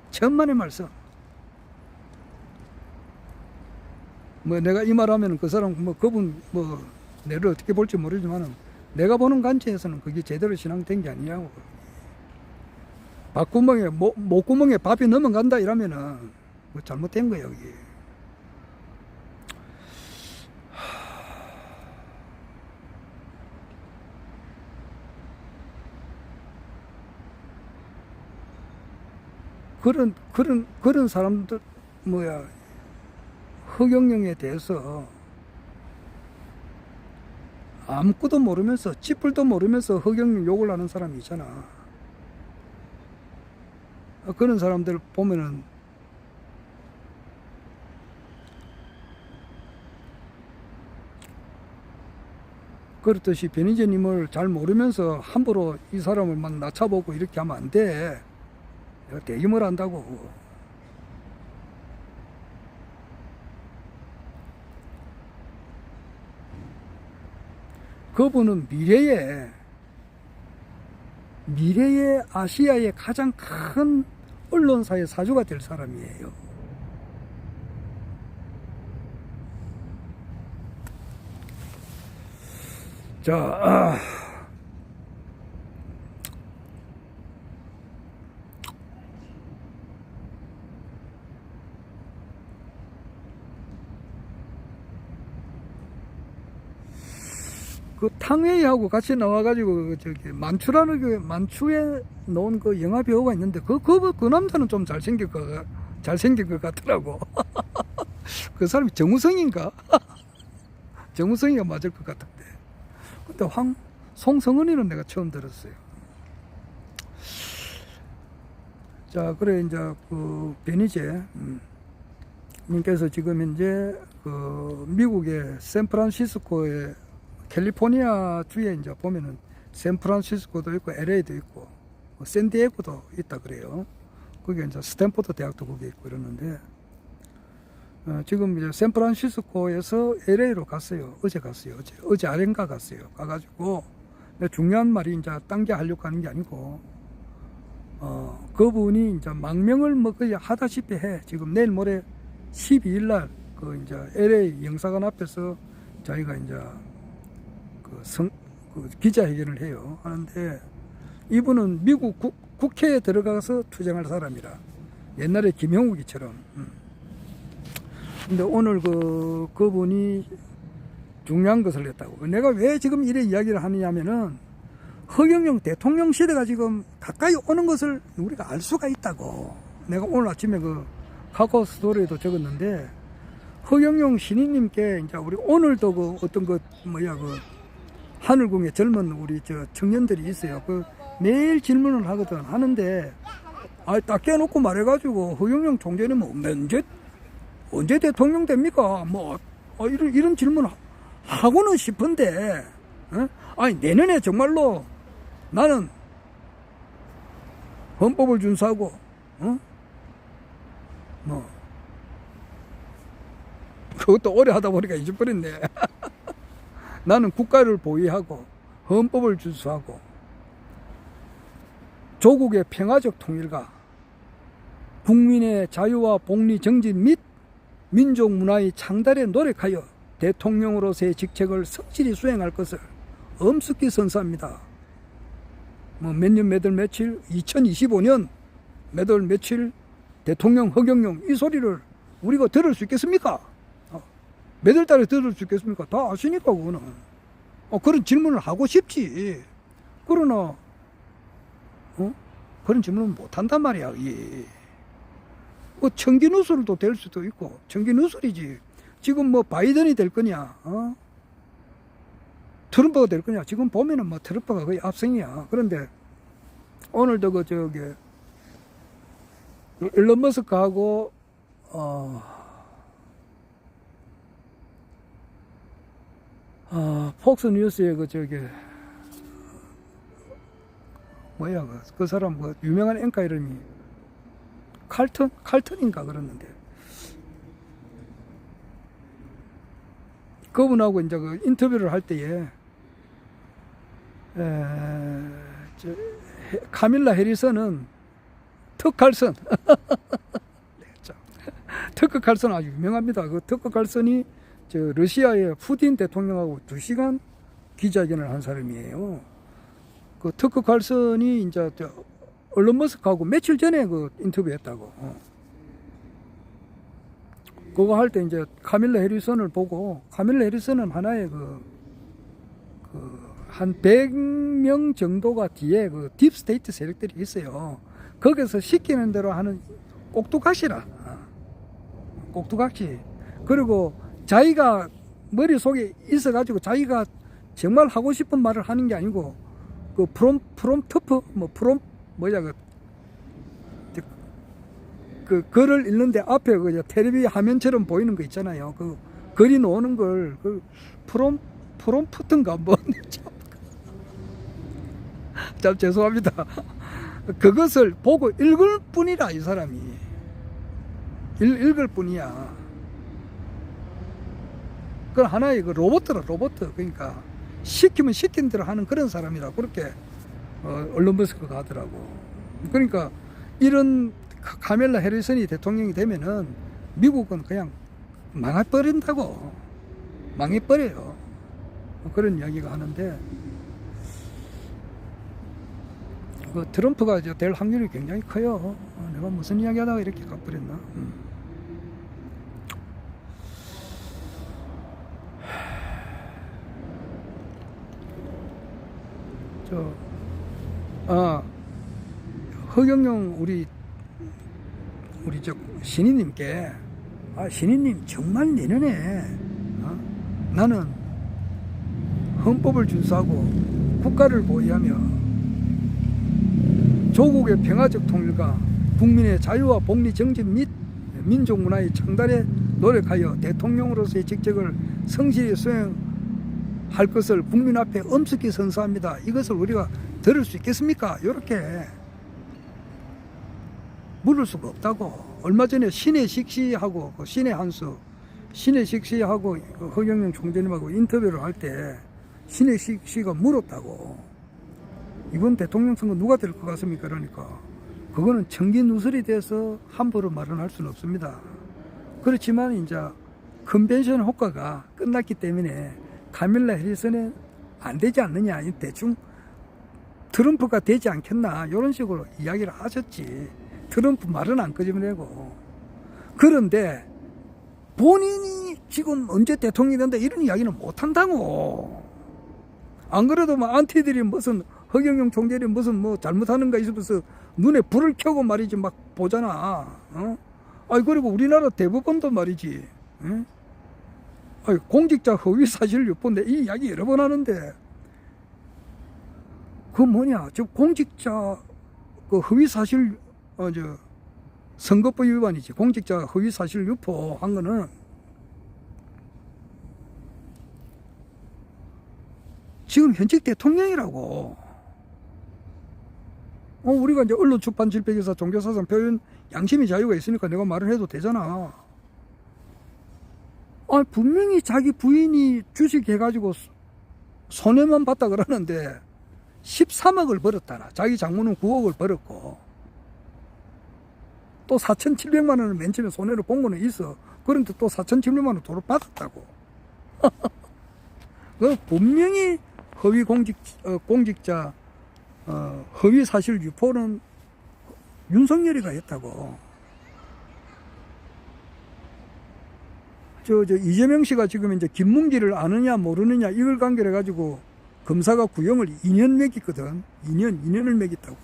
천만의 말씀. 뭐 내가 이 말하면 그 사람 그분 내를 어떻게 볼지 모르지만은 내가 보는 관점에서는 그게 제대로 신앙된 게 아니냐고. 목구멍에 밥이 넘어간다 이러면은 잘못된 거야 여기. 그런 사람들 허경영에 대해서 아무것도 모르면서 찌뿔도 모르면서 허경영 욕을 하는 사람이 있잖아. 그런 사람들 보면은 그렇듯이 변희재님을 잘 모르면서 함부로 이 사람을 막 낮춰보고 이렇게 하면 안 돼. 내가 대임을 한다고. 그분은 미래의 아시아의 가장 큰 언론사의 사주가 될 사람이에요. 자, 그 탕웨이하고 같이 나와가지고 저기 만추라는 그 만추에 나온 그 영화 배우가 있는데 그 남자는 좀 잘생긴 것 같더라고. 그 사람이 정우성인가? 정우성이가 맞을 것 같은데. 근데 송성은이는 내가 처음 들었어요. 자, 그래 이제 그 변희재 님께서 지금 현재 그 미국의 샌프란시스코에 캘리포니아 주에 이제 보면은 샌프란시스코도 있고 LA도 있고 샌디에고도 있다 그래요. 거기 이제 스탠포드 대학도 거기 있고 이러는데 지금 이제 샌프란시스코에서 LA로 갔어요. 어제 갔어요. 어제 아ren가 갔어요. 가가지고 중요한 말이 이제 딴 게 하려고 하는 게 아니고 그분이 이제 망명을 뭐 거의 하다시피 해. 지금 내일 모레 12일 날 그 이제 LA 영사관 앞에서 자기가 이제 그 기자회견을 해요. 하는데 이분은 미국 국회에 들어가서 투쟁할 사람이라. 옛날에 김형욱이처럼. 근데 오늘 그분이 중요한 것을 했다고. 내가 왜 지금 이래 이야기를 하느냐면은 허경영 대통령 시대가 지금 가까이 오는 것을 우리가 알 수가 있다고. 내가 오늘 아침에 그 카카오 스토리에도 적었는데 허경영 신인님께 이제 우리 오늘도 그 어떤 그 하늘궁에 젊은 우리 저 청년들이 있어요. 그 매일 질문을 하거든. 하는데 딱 깨놓고 말해가지고 허경영 총재는 뭐 언제 대통령 됩니까? 이런 질문 하고는 싶은데, 내년에 정말로 나는 헌법을 준수하고, 그것도 오래 하다 보니까 잊어버렸네. 나는 국가를 보위하고, 헌법을 준수하고, 조국의 평화적 통일과 국민의 자유와 복리 정진 및 민족 문화의 창달에 노력하여 대통령으로서의 직책을 성실히 수행할 것을 엄숙히 선서합니다. 몇 년 몇 월 며칠 2025년 몇 월 며칠 대통령 허경영 이 소리를 우리가 들을 수 있겠습니까? 몇 월 달에 들을 수 있겠습니까? 다 아시니까 그거는. 그런 질문을 하고 싶지. 그러나 그런 질문은 못한단 말이야. 청기 누설도 될 수도 있고 청기 누설이지. 지금 바이든이 될 거냐, 트럼프가 될 거냐. 지금 보면은 트럼프가 거의 압승이야. 그런데 오늘도 일론 머스크하고 폭스 뉴스에 그 사람 유명한 앵커 이름이 칼튼인가 그랬는데 그분하고 이제 인터뷰를 할 때에 카밀라 해리슨은 턱 칼슨 아주 유명합니다. 그 턱 칼슨이 러시아의 푸틴 대통령하고 2시간 기자회견을 한 사람이에요. 그 턱 칼슨이 이제 일론 머스크하고 며칠 전에 인터뷰했다고. 그거 할 때 이제 카밀라 해리슨을 보고, 카밀라 해리슨은 하나의 한 100명 정도가 뒤에 딥스테이트 세력들이 있어요. 거기서 시키는 대로 하는 꼭두각시라. 꼭두각시. 그리고 자기가 머릿속에 있어가지고 자기가 정말 하고 싶은 말을 하는 게 아니고 그 프롬프트 뭐야 그 글을 읽는데 앞에 그 텔레비 화면처럼 보이는 거 있잖아요. 그 글이 나오는 걸 그 프롬프트인가 뭐 참 죄송합니다. 그것을 보고 읽을 뿐이라 이 사람이 읽을 뿐이야. 그건 하나의 그 로봇이라 로봇. 그러니까 시키면 시킨 대로 하는 그런 사람이라 그렇게 언론 버스가 하더라고. 그러니까 이런 카멜라 해리슨이 대통령이 되면은 미국은 그냥 망해버린다고. 망해버려요. 그런 이야기가 하는데 그 트럼프가 될 확률이 굉장히 커요. 내가 무슨 이야기 하다가 이렇게 가버렸나. 허경영 우리 저 신인님께 신인님 정말 내년에 나는 헌법을 준수하고 국가를 보위하며 조국의 평화적 통일과 국민의 자유와 복리 정진 및 민족 문화의 창달에 노력하여 대통령으로서의 직책을 성실히 수행할 것을 국민 앞에 엄숙히 선서합니다. 이것을 우리가 들을 수 있겠습니까? 이렇게 물을 수가 없다고. 얼마 전에 신혜식 씨하고 신혜한수 신혜식 씨하고 허경영 총재님하고 인터뷰를 할 때 신혜식 씨가 물었다고. 이번 대통령 선거 누가 될 것 같습니까? 그러니까 그거는 청기누설이 돼서 함부로 말은 할 수는 없습니다. 그렇지만 이제 컨벤션 효과가 끝났기 때문에 카밀라 해리슨은 안 되지 않느냐, 대충 트럼프가 되지 않겠나 이런 식으로 이야기를 하셨지. 트럼프 말은 안 끄집어내고. 그런데 본인이 지금 언제 대통령이 된다 이런 이야기는 못한다고. 안 그래도 막 안티들이 무슨 허경영 총재님 무슨 뭐 잘못하는 거 있으면서 눈에 불을 켜고 말이지 막 보잖아. 그리고 우리나라 대법원도 말이지. 공직자 허위 사실 유포인데 이 이야기 여러 번 하는데 그 뭐냐, 저 공직자 그 허위 사실 선거법 위반이지. 공직자 허위 사실 유포한 거는 지금 현직 대통령이라고. 우리가 이제 언론, 출판, 질병기사, 종교사상, 표현, 양심의 자유가 있으니까 내가 말을 해도 되잖아. 분명히 자기 부인이 주식 해가지고 손해만 봤다 그러는데 13억을 벌었다나. 자기 장모는 9억을 벌었고 또 4,700만 원을 맨 처음에 손해를 본 거는 있어. 그런데 또 4,700만 원 도로 받았다고. 그 분명히 허위 공직자 허위 사실 유포는 윤석열이가 했다고. 이재명 씨가 지금 이제 김문기를 아느냐 모르느냐 이걸 관계해 가지고 검사가 구형을 2년 매겼거든. 2년을 매겼다고.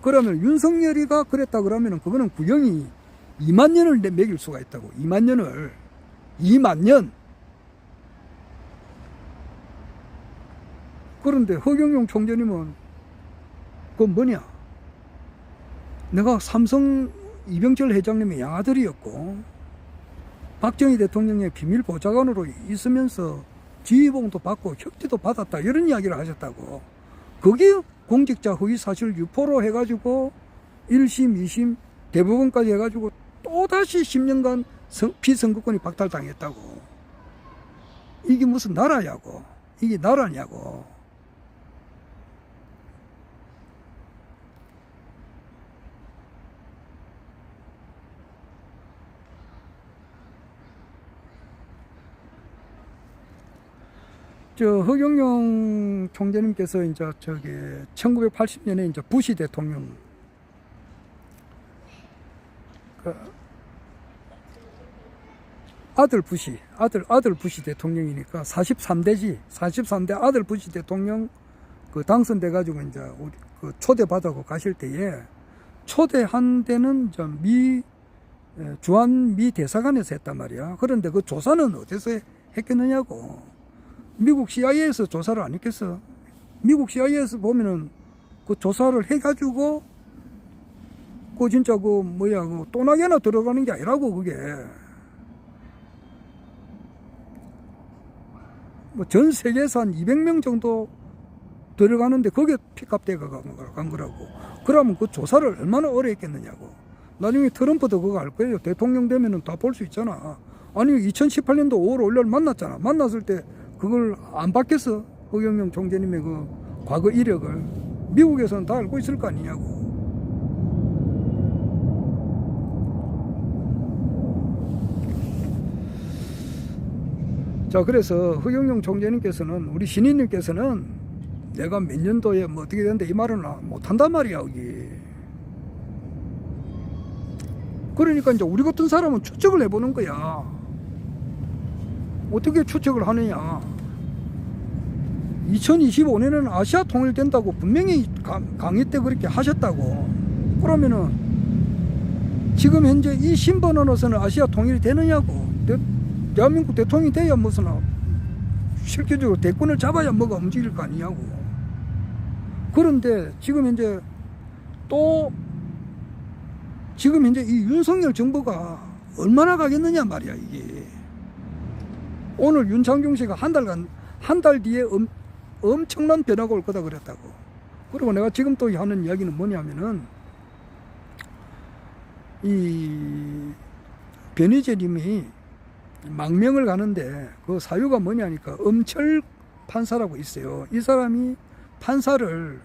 그러면 윤석열이가 그랬다 그러면 그거는 구형이 2만 년을 매길 수가 있다고. 2만 년을. 2만 년. 그런데 허경영 총재님은 그건 뭐냐? 내가 삼성 이병철 회장님의 양아들이었고 박정희 대통령의 비밀 보좌관으로 있으면서 지휘봉도 받고 협조도 받았다 이런 이야기를 하셨다고. 그게 공직자 허위 사실 유포로 해가지고 1심, 2심, 대법원까지 해가지고 또다시 10년간 피선거권이 박탈당했다고. 이게 무슨 나라냐고. 이게 나라냐고. 허경영 총재님께서 이제 1980년에 이제 부시 대통령 아들 부시 대통령이니까 43대지. 43대 아들 부시 대통령 당선돼 가지고 이제 초대 받아고 가실 때에 초대한 데는 미 주한미 대사관에서 했단 말이야. 그런데 그 조사는 어디서 했겠느냐고. 미국 CIA에서 조사를 안 했겠어. 미국 CIA에서 보면은 그 조사를 해가지고 그 진짜 그 또나게나 들어가는 게 아니라고. 그게 뭐 전 세계에서 한 200명 정도 들어가는데 그게 픽업대가 간 거라고. 그러면 그 조사를 얼마나 오래 했겠느냐고. 나중에 트럼프도 그거 알 거예요. 대통령 되면은 다 볼 수 있잖아. 아니 2018년도 5월 5일 만났잖아. 만났을 때 그걸 안 받겠어? 허경영 총재님의 그 과거 이력을 미국에서는 다 알고 있을 거 아니냐고. 자, 그래서 허경영 총재님께서는, 우리 신인님께서는 내가 몇 년도에 뭐 어떻게 되는데 이 말은 못 한단 말이야, 여기. 그러니까 이제 우리 같은 사람은 추측을 해보는 거야. 어떻게 추측을 하느냐. 2025년에는 아시아 통일된다고 분명히 강의 때 그렇게 하셨다고. 그러면은 지금 현재 이 신번호로서는 아시아 통일이 되느냐고. 대한민국 대통령이 돼야 무슨 실질적으로 대권을 잡아야 뭐가 움직일 거 아니냐고. 그런데 지금 현재 이 윤석열 정부가 얼마나 가겠느냐 말이야, 이게. 오늘 윤창중 씨가 한 달 뒤에 엄청난 변화가 올 거다 그랬다고. 그리고 내가 지금 또 하는 이야기는 뭐냐면은, 이 변희재님이 망명을 가는데 그 사유가 뭐냐니까 엄철 판사라고 있어요. 이 사람이 판결을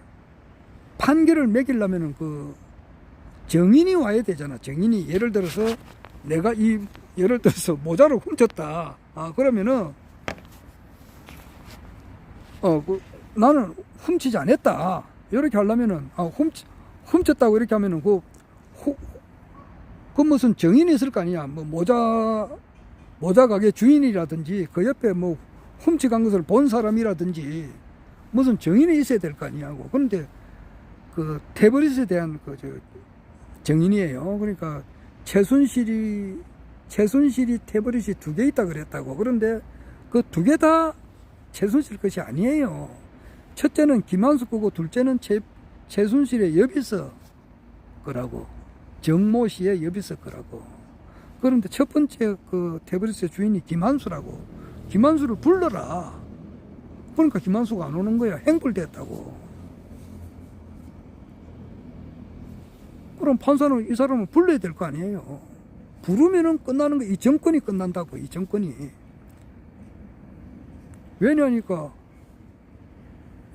매기려면은 그 정인이 와야 되잖아. 정인이 예를 들어서 내가 예를 들어서 모자를 훔쳤다. 그러면은 나는 훔치지 않았다. 이렇게 하려면은 훔쳤다고 이렇게 하면은 그 무슨 정인이 있을 거 아니야. 뭐 모자 가게 주인이라든지 그 옆에 뭐 훔쳐간 것을 본 사람이라든지 무슨 정인이 있어야 될 거 아니냐고. 그런데 그 태블릿에 대한 정인이에요. 그러니까 최순실이 태블릿이 2개 있다 그랬다고. 그런데 그 2개 다 최순실 것이 아니에요. 첫째는 김한수 거고 둘째는 최순실의 여비서 거라고. 정모 씨의 여비서 거라고. 그런데 첫 번째 그 태블릿의 주인이 김한수라고. 김한수를 불러라. 그러니까 김한수가 안 오는 거야. 행불됐다고. 그럼 판사는 이 사람을 불러야 될 거 아니에요. 부르면은 끝나는 거. 이 정권이 끝난다고. 이 정권이. 왜냐니까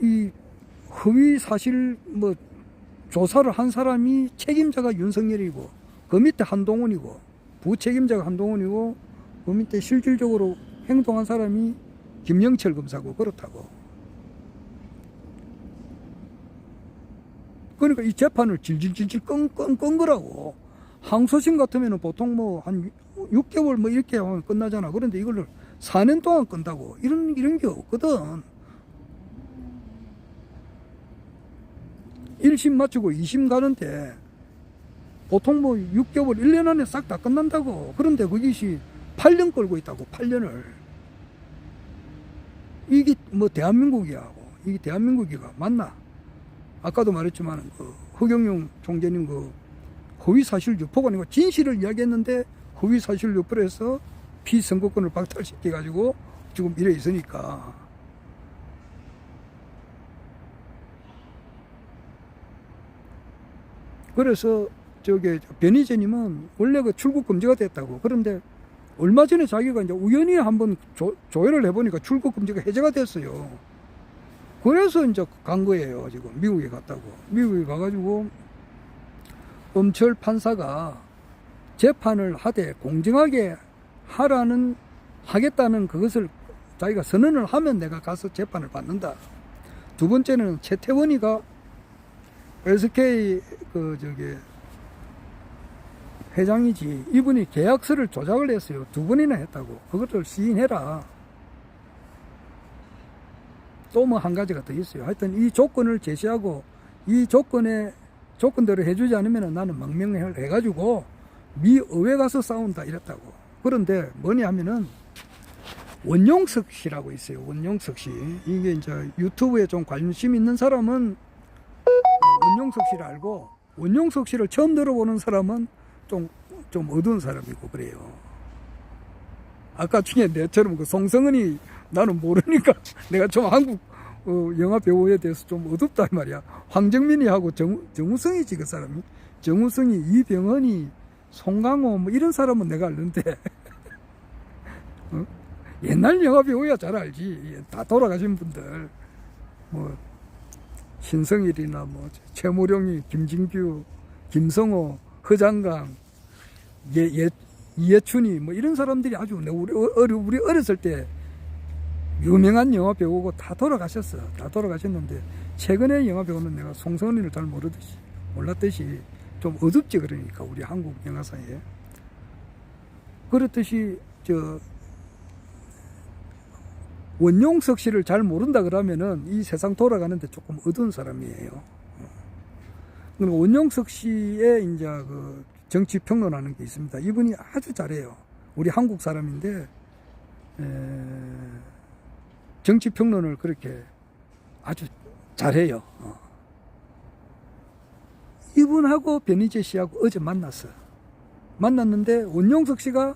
이 허위 사실 조사를 한 사람이 책임자가 윤석열이고 그 밑에 한동훈이고 부책임자가 한동훈이고 그 밑에 실질적으로 행동한 사람이 김영철 검사고 그렇다고. 그러니까 이 재판을 질질질질 끈 거라고. 항소심 같으면 보통 한 6개월 이렇게 하면 끝나잖아. 그런데 이걸 4년 동안 끈다고. 이런 게 없거든. 1심 마치고 2심 가는데 보통 6개월, 1년 안에 싹 다 끝난다고. 그런데 그것이 8년 끌고 있다고. 8년을. 이게 대한민국이야. 이게 대한민국이가 맞나? 아까도 말했지만 허경영 총재님 허위사실 유포가 아니고 진실을 이야기했는데 허위사실 유포를 해서 피선거권을 박탈시켜가지고 지금 이래 있으니까. 그래서 변희재님은 원래 출국 금지가 됐다고. 그런데 얼마 전에 자기가 이제 우연히 한번 조회를 해보니까 출국 금지가 해제가 됐어요. 그래서 이제 간 거예요. 지금 미국에 갔다고. 미국에 가가지고 엄철 판사가 재판을 하되 공정하게 하겠다는 그것을 자기가 선언을 하면 내가 가서 재판을 받는다. 두 번째는 최태원이가 SK 회장이지. 이분이 계약서를 조작을 했어요. 2번이나 했다고. 그것을 시인해라. 또 한 가지가 더 있어요. 하여튼 이 조건을 제시하고 이 조건대로 해주지 않으면 나는 망명을 해가지고 미 의회 가서 싸운다 이랬다고. 그런데 뭐냐 하면은 원용석 씨라고 있어요. 원용석 씨. 이게 이제 유튜브에 좀 관심 있는 사람은 원용석 씨를 알고, 원용석 씨를 처음 들어보는 사람은 좀 어두운 사람이고 그래요. 아까 중에 내처럼 그 송성은이 나는 모르니까 내가 좀 한국 영화 배우에 대해서 좀 어둡다 이 말이야. 황정민이 하고 정우성이지 그 사람이. 정우성이, 이병헌이, 송강호 뭐 이런 사람은 내가 알는데 옛날 영화 배우야 잘 알지. 다 돌아가신 분들 뭐 신성일이나 뭐 최무룡이, 김진규, 김성호, 허장강, 이해춘이 뭐 이런 사람들이 아주 우리 어렸을 때 유명한 영화 배우고 다 돌아가셨어. 다 돌아가셨는데 최근에 영화 배우는 내가 송성은이를 잘 몰랐듯이 좀 어둡지. 그러니까 우리 한국 영화사에 그렇듯이 원용석 씨를 잘 모른다 그러면은 이 세상 돌아가는데 조금 어두운 사람이에요. 그리고 원용석 씨의 이제 그 정치 평론하는 게 있습니다. 이분이 아주 잘해요. 우리 한국 사람인데 정치 평론을 그렇게 아주 잘해요. 이분하고 변희재 씨하고 어제 만났는데 원용석 씨가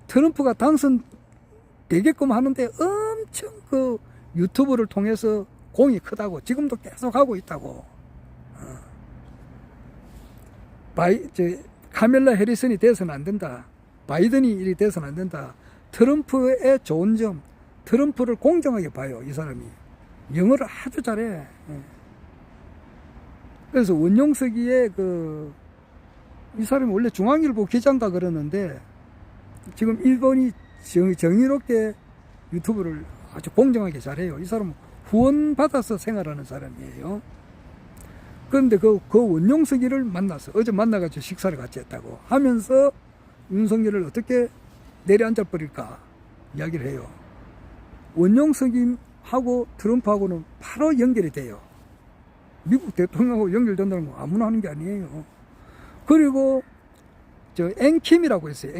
트럼프가 당선되게끔 하는데 엄청 그 유튜브를 통해서 공이 크다고, 지금도 계속 하고 있다고. 카멜라 해리슨이 돼서는 안 된다. 바이든이 일이 돼서는 안 된다. 트럼프의 좋은 점, 트럼프를 공정하게 봐요. 이 사람이 영어를 아주 잘해. 그래서 원용석이의 이 사람이 원래 중앙일보 기자인가 그러는데 지금 일본이 정의롭게 유튜브를 아주 공정하게 잘해요. 이 사람은 후원 받아서 생활하는 사람이에요. 그런데 그 원용석이를 만나서 어제 만나가지고 식사를 같이 했다고 하면서 윤석열을 어떻게 내려앉아 버릴까 이야기를 해요. 원용석이하고 트럼프하고는 바로 연결이 돼요. 미국 대통령하고 연결된다는 거 아무나 하는 게 아니에요. 그리고 앵킴이라고 있어요.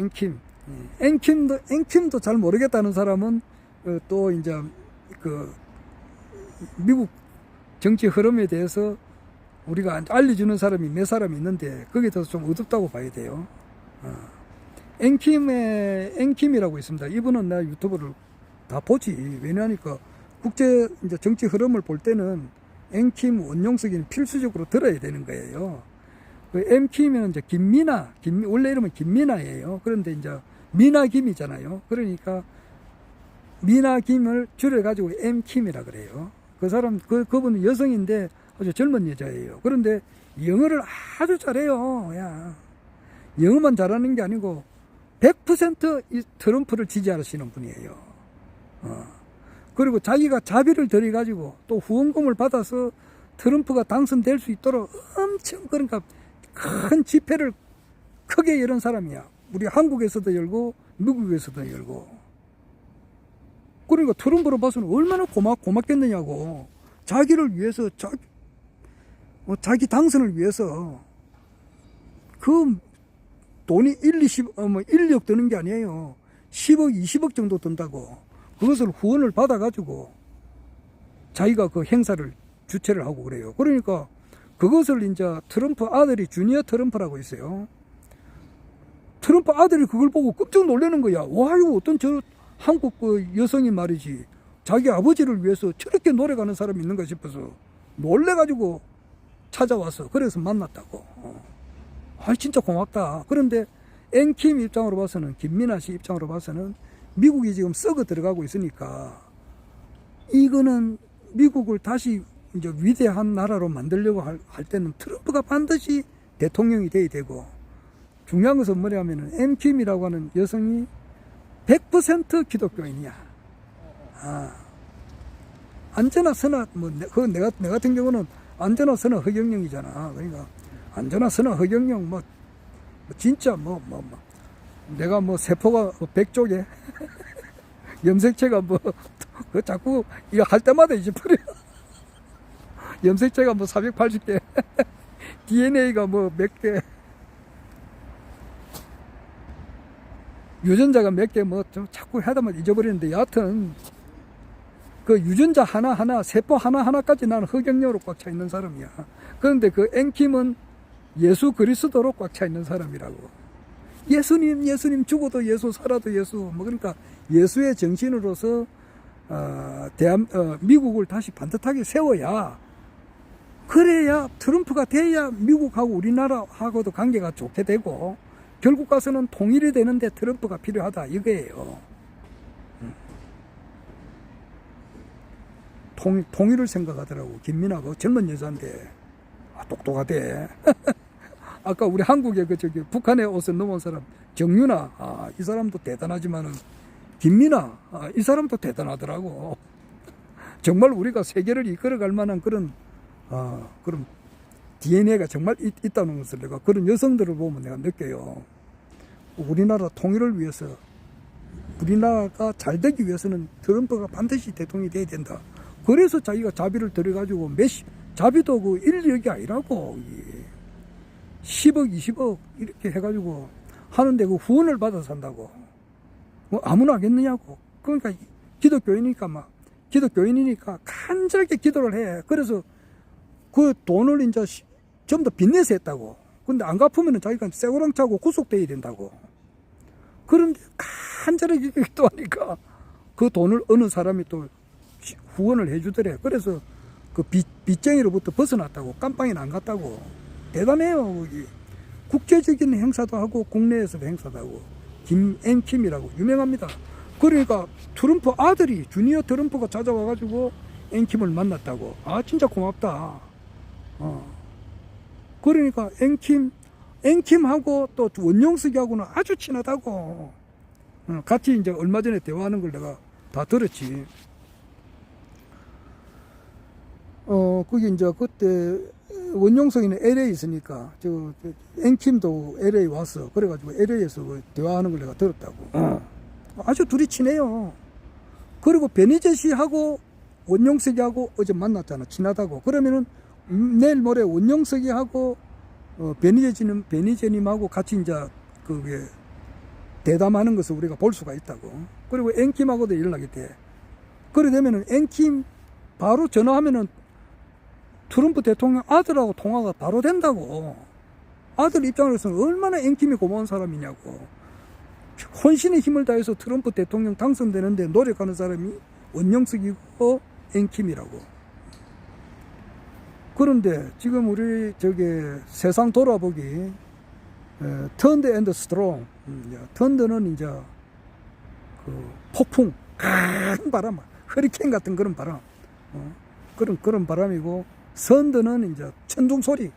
앵킴도 잘 모르겠다는 사람은 또 이제 미국 정치 흐름에 대해서 우리가 알려주는 사람이 몇 사람이 있는데 거기에 대해서 좀 어둡다고 봐야 돼요. 앵킴이라고 있습니다. 이분은 나 유튜브를 다 보지. 왜냐하니까 국제 이제 정치 흐름을 볼 때는 앵킴, 원용석이는 필수적으로 들어야 되는 거예요. 앵킴은 이제 원래 이름은 김미나예요. 그런데 이제 미나김이잖아요. 그러니까 미나김을 줄여가지고 앵킴이라 그래요. 그 사람, 그분은 여성인데 아주 젊은 여자예요. 그런데 영어를 아주 잘해요. 영어만 잘하는 게 아니고 100% 트럼프를 지지하시는 분이에요. 그리고 자기가 자비를 들여가지고 또 후원금을 받아서 트럼프가 당선될 수 있도록 엄청 그러니까 큰 집회를 크게 여는 사람이야. 우리 한국에서도 열고 미국에서도 열고. 그러니까 트럼프로 봐서는 얼마나 고맙겠느냐고. 자기를 위해서 자기 당선을 위해서 그 돈이 1억 드는 게 아니에요. 10억, 20억 정도 든다고. 그것을 후원을 받아가지고 자기가 그 행사를 주최를 하고 그래요. 그러니까 그것을 이제 트럼프 아들이 주니어 트럼프라고 있어요. 트럼프 아들이 그걸 보고 깜짝 놀라는 거야. 와, 이거 어떤 한국 그 여성이 말이지. 자기 아버지를 위해서 저렇게 노력하는 사람이 있는가 싶어서 놀래가지고 찾아와서 그래서 만났다고. 진짜 고맙다. 그런데 앵킴 입장으로 봐서는, 김민아 씨 입장으로 봐서는 미국이 지금 썩어 들어가고 있으니까 이거는 미국을 다시 이제 위대한 나라로 만들려고 할 때는 트럼프가 반드시 대통령이 돼야 되고, 중요한 것은 뭐냐면은 앵킴이라고 하는 여성이 100% 기독교인이야. 안전하 선하, 내가 같은 경우는 안전하 선하 허경영이잖아. 그러니까 안전하 선하 허경영 진짜 내가 세포가 100쪽에 염색체가 자꾸 이거 할 때마다 이제 버려. 염색체가 480개 DNA가 뭐 몇 개, 유전자가 몇 개 뭐 좀 자꾸 하다만 잊어버리는데, 여하튼 그 유전자 하나하나, 세포 하나하나까지 나는 흑역력으로 꽉 차 있는 사람이야. 그런데 그 앵킴은 예수 그리스도로 꽉 차 있는 사람이라고. 예수님 죽어도 예수, 살아도 예수. 뭐 그러니까 예수의 정신으로서 미국을 다시 반듯하게 세워야, 그래야 트럼프가 돼야 미국하고 우리나라하고도 관계가 좋게 되고, 결국 가서는 통일이 되는데 트럼프가 필요하다 이거예요. 통일을 생각하더라고. 김민아가 젊은 여자인데 똑똑하대. 아까 우리 한국에 저기 북한에 옷에 넘어온 사람 정윤아, 이 사람도 대단하지만은 김민아, 이 사람도 대단하더라고. 정말 우리가 세계를 이끌어갈 만한 그런 DNA가 정말 있다는 것을 내가 그런 여성들을 보면 내가 느껴요. 우리나라 통일을 위해서, 우리나라가 잘 되기 위해서는 트럼프가 반드시 대통령이 돼야 된다. 그래서 자기가 자비를 들여가지고 자비도 그 1억이 아니라고 10억 20억 이렇게 해가지고 하는데 그 후원을 받아서 산다고. 뭐 아무나 하겠느냐고. 그러니까 기독교인이니까 간절하게 기도를 해. 그래서 그 돈을 이제 전부 다 빚내서 했다고. 근데 안 갚으면 자기가 쇠고랑 차고 구속돼야 된다고. 그런데 간절하게 기도하니까 그 돈을 어느 사람이 또 후원을 해주더래. 그래서 그 빚쟁이로부터 벗어났다고. 깜빵이는 안 갔다고. 대단해요. 거기 국제적인 행사도 하고 국내에서도 행사도 하고. 앵킴이라고 유명합니다. 그러니까 트럼프 아들이 주니어 트럼프가 찾아와가지고 앵킴을 만났다고. 진짜 고맙다. 그러니까 앵킴하고 또 원용석이하고는 아주 친하다고. 같이 이제 얼마 전에 대화하는 걸 내가 다 들었지. 그게 이제 그때 원용석이는 LA 있으니까 앵킴도 LA 왔어. 그래가지고 LA에서 그 대화하는 걸 내가 들었다고. 아주 둘이 친해요. 그리고 베니제시하고 원용석이하고 어제 만났잖아. 친하다고. 그러면은 내일 모레 원용석이하고 베니제님하고 같이 이제 그게 대담하는 것을 우리가 볼 수가 있다고. 그리고 앵킴하고도 연락이 돼. 그래 되면은 앵킴 바로 전화하면은 트럼프 대통령 아들하고 통화가 바로 된다고. 아들 입장으로서는 얼마나 앵킴이 고마운 사람이냐고. 혼신의 힘을 다해서 트럼프 대통령 당선되는데 노력하는 사람이 원영석이고 앵킴이라고. 그런데 지금 우리 세상 돌아보기, 턴드 앤드 스트롱, 턴드는 이제 그 폭풍, 큰 바람, 허리케인 같은 그런 바람, 그런 바람이고, 선드는 이제 천둥 소리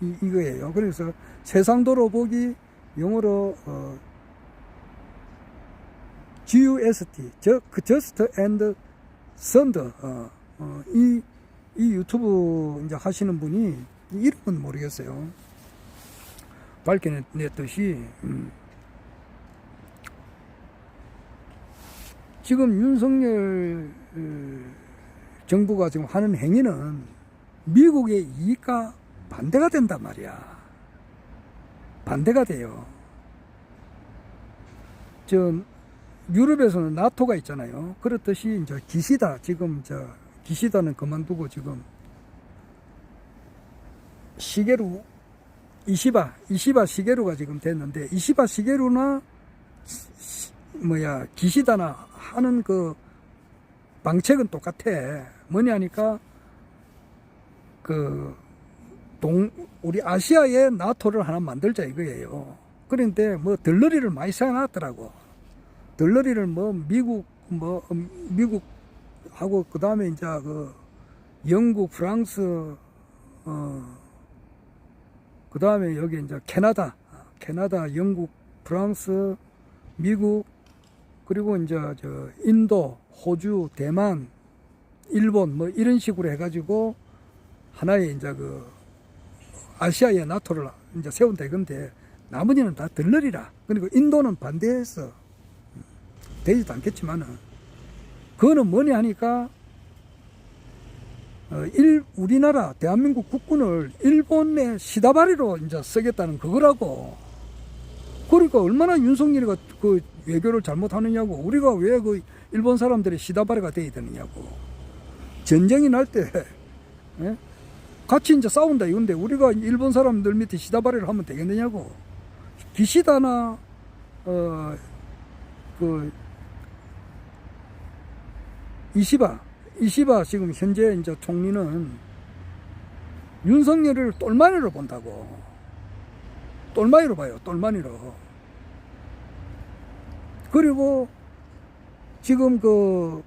이거예요. 그래서 세상 돌아보기 영어로 GUST, Just and Thunder. 이 유튜브 이제 하시는 분이 이름은 모르겠어요. 밝혀냈듯이 지금 윤석열 정부가 지금 하는 행위는 미국의 이익과 반대가 된단 말이야. 반대가 돼요. 유럽에서는 나토가 있잖아요. 그렇듯이 이제 기시다는 그만두고 지금 시게루 이시바 시게루가 지금 됐는데, 이시바 시게루나 기시다나 하는 그 방책은 똑같아. 뭐냐 하니까 우리 아시아에 나토를 하나 만들자 이거예요. 그런데 덜러리를 많이 세워놨더라고. 덜러리를 미국하고 그 다음에 이제 영국, 프랑스, 그 다음에 여기 이제 캐나다, 영국, 프랑스, 미국, 그리고 이제 인도, 호주, 대만, 일본 이런 식으로 해가지고 하나의 이제 아시아의 나토를 이제 세운다 이건데, 나머지는 다 덜러리라. 그리고 인도는 반대했어. 되지도 않겠지만은. 그거는 뭐냐 하니까 우리나라 대한민국 국군을 일본의 시다바리로 이제 쓰겠다는 그거라고. 그러니까 얼마나 윤석열이가 그 외교를 잘못하느냐고. 우리가 왜 그 일본 사람들이 시다바리가 돼야 되느냐고. 전쟁이 날 때 같이 이제 싸운다 이건데 우리가 일본 사람들 밑에 시다바리를 하면 되겠느냐고. 기시다나 그 이시바 지금 현재 이제 총리는 윤석열을 똘마니로 본다고. 똘마니로 봐요. 똘마니로. 그리고 지금 그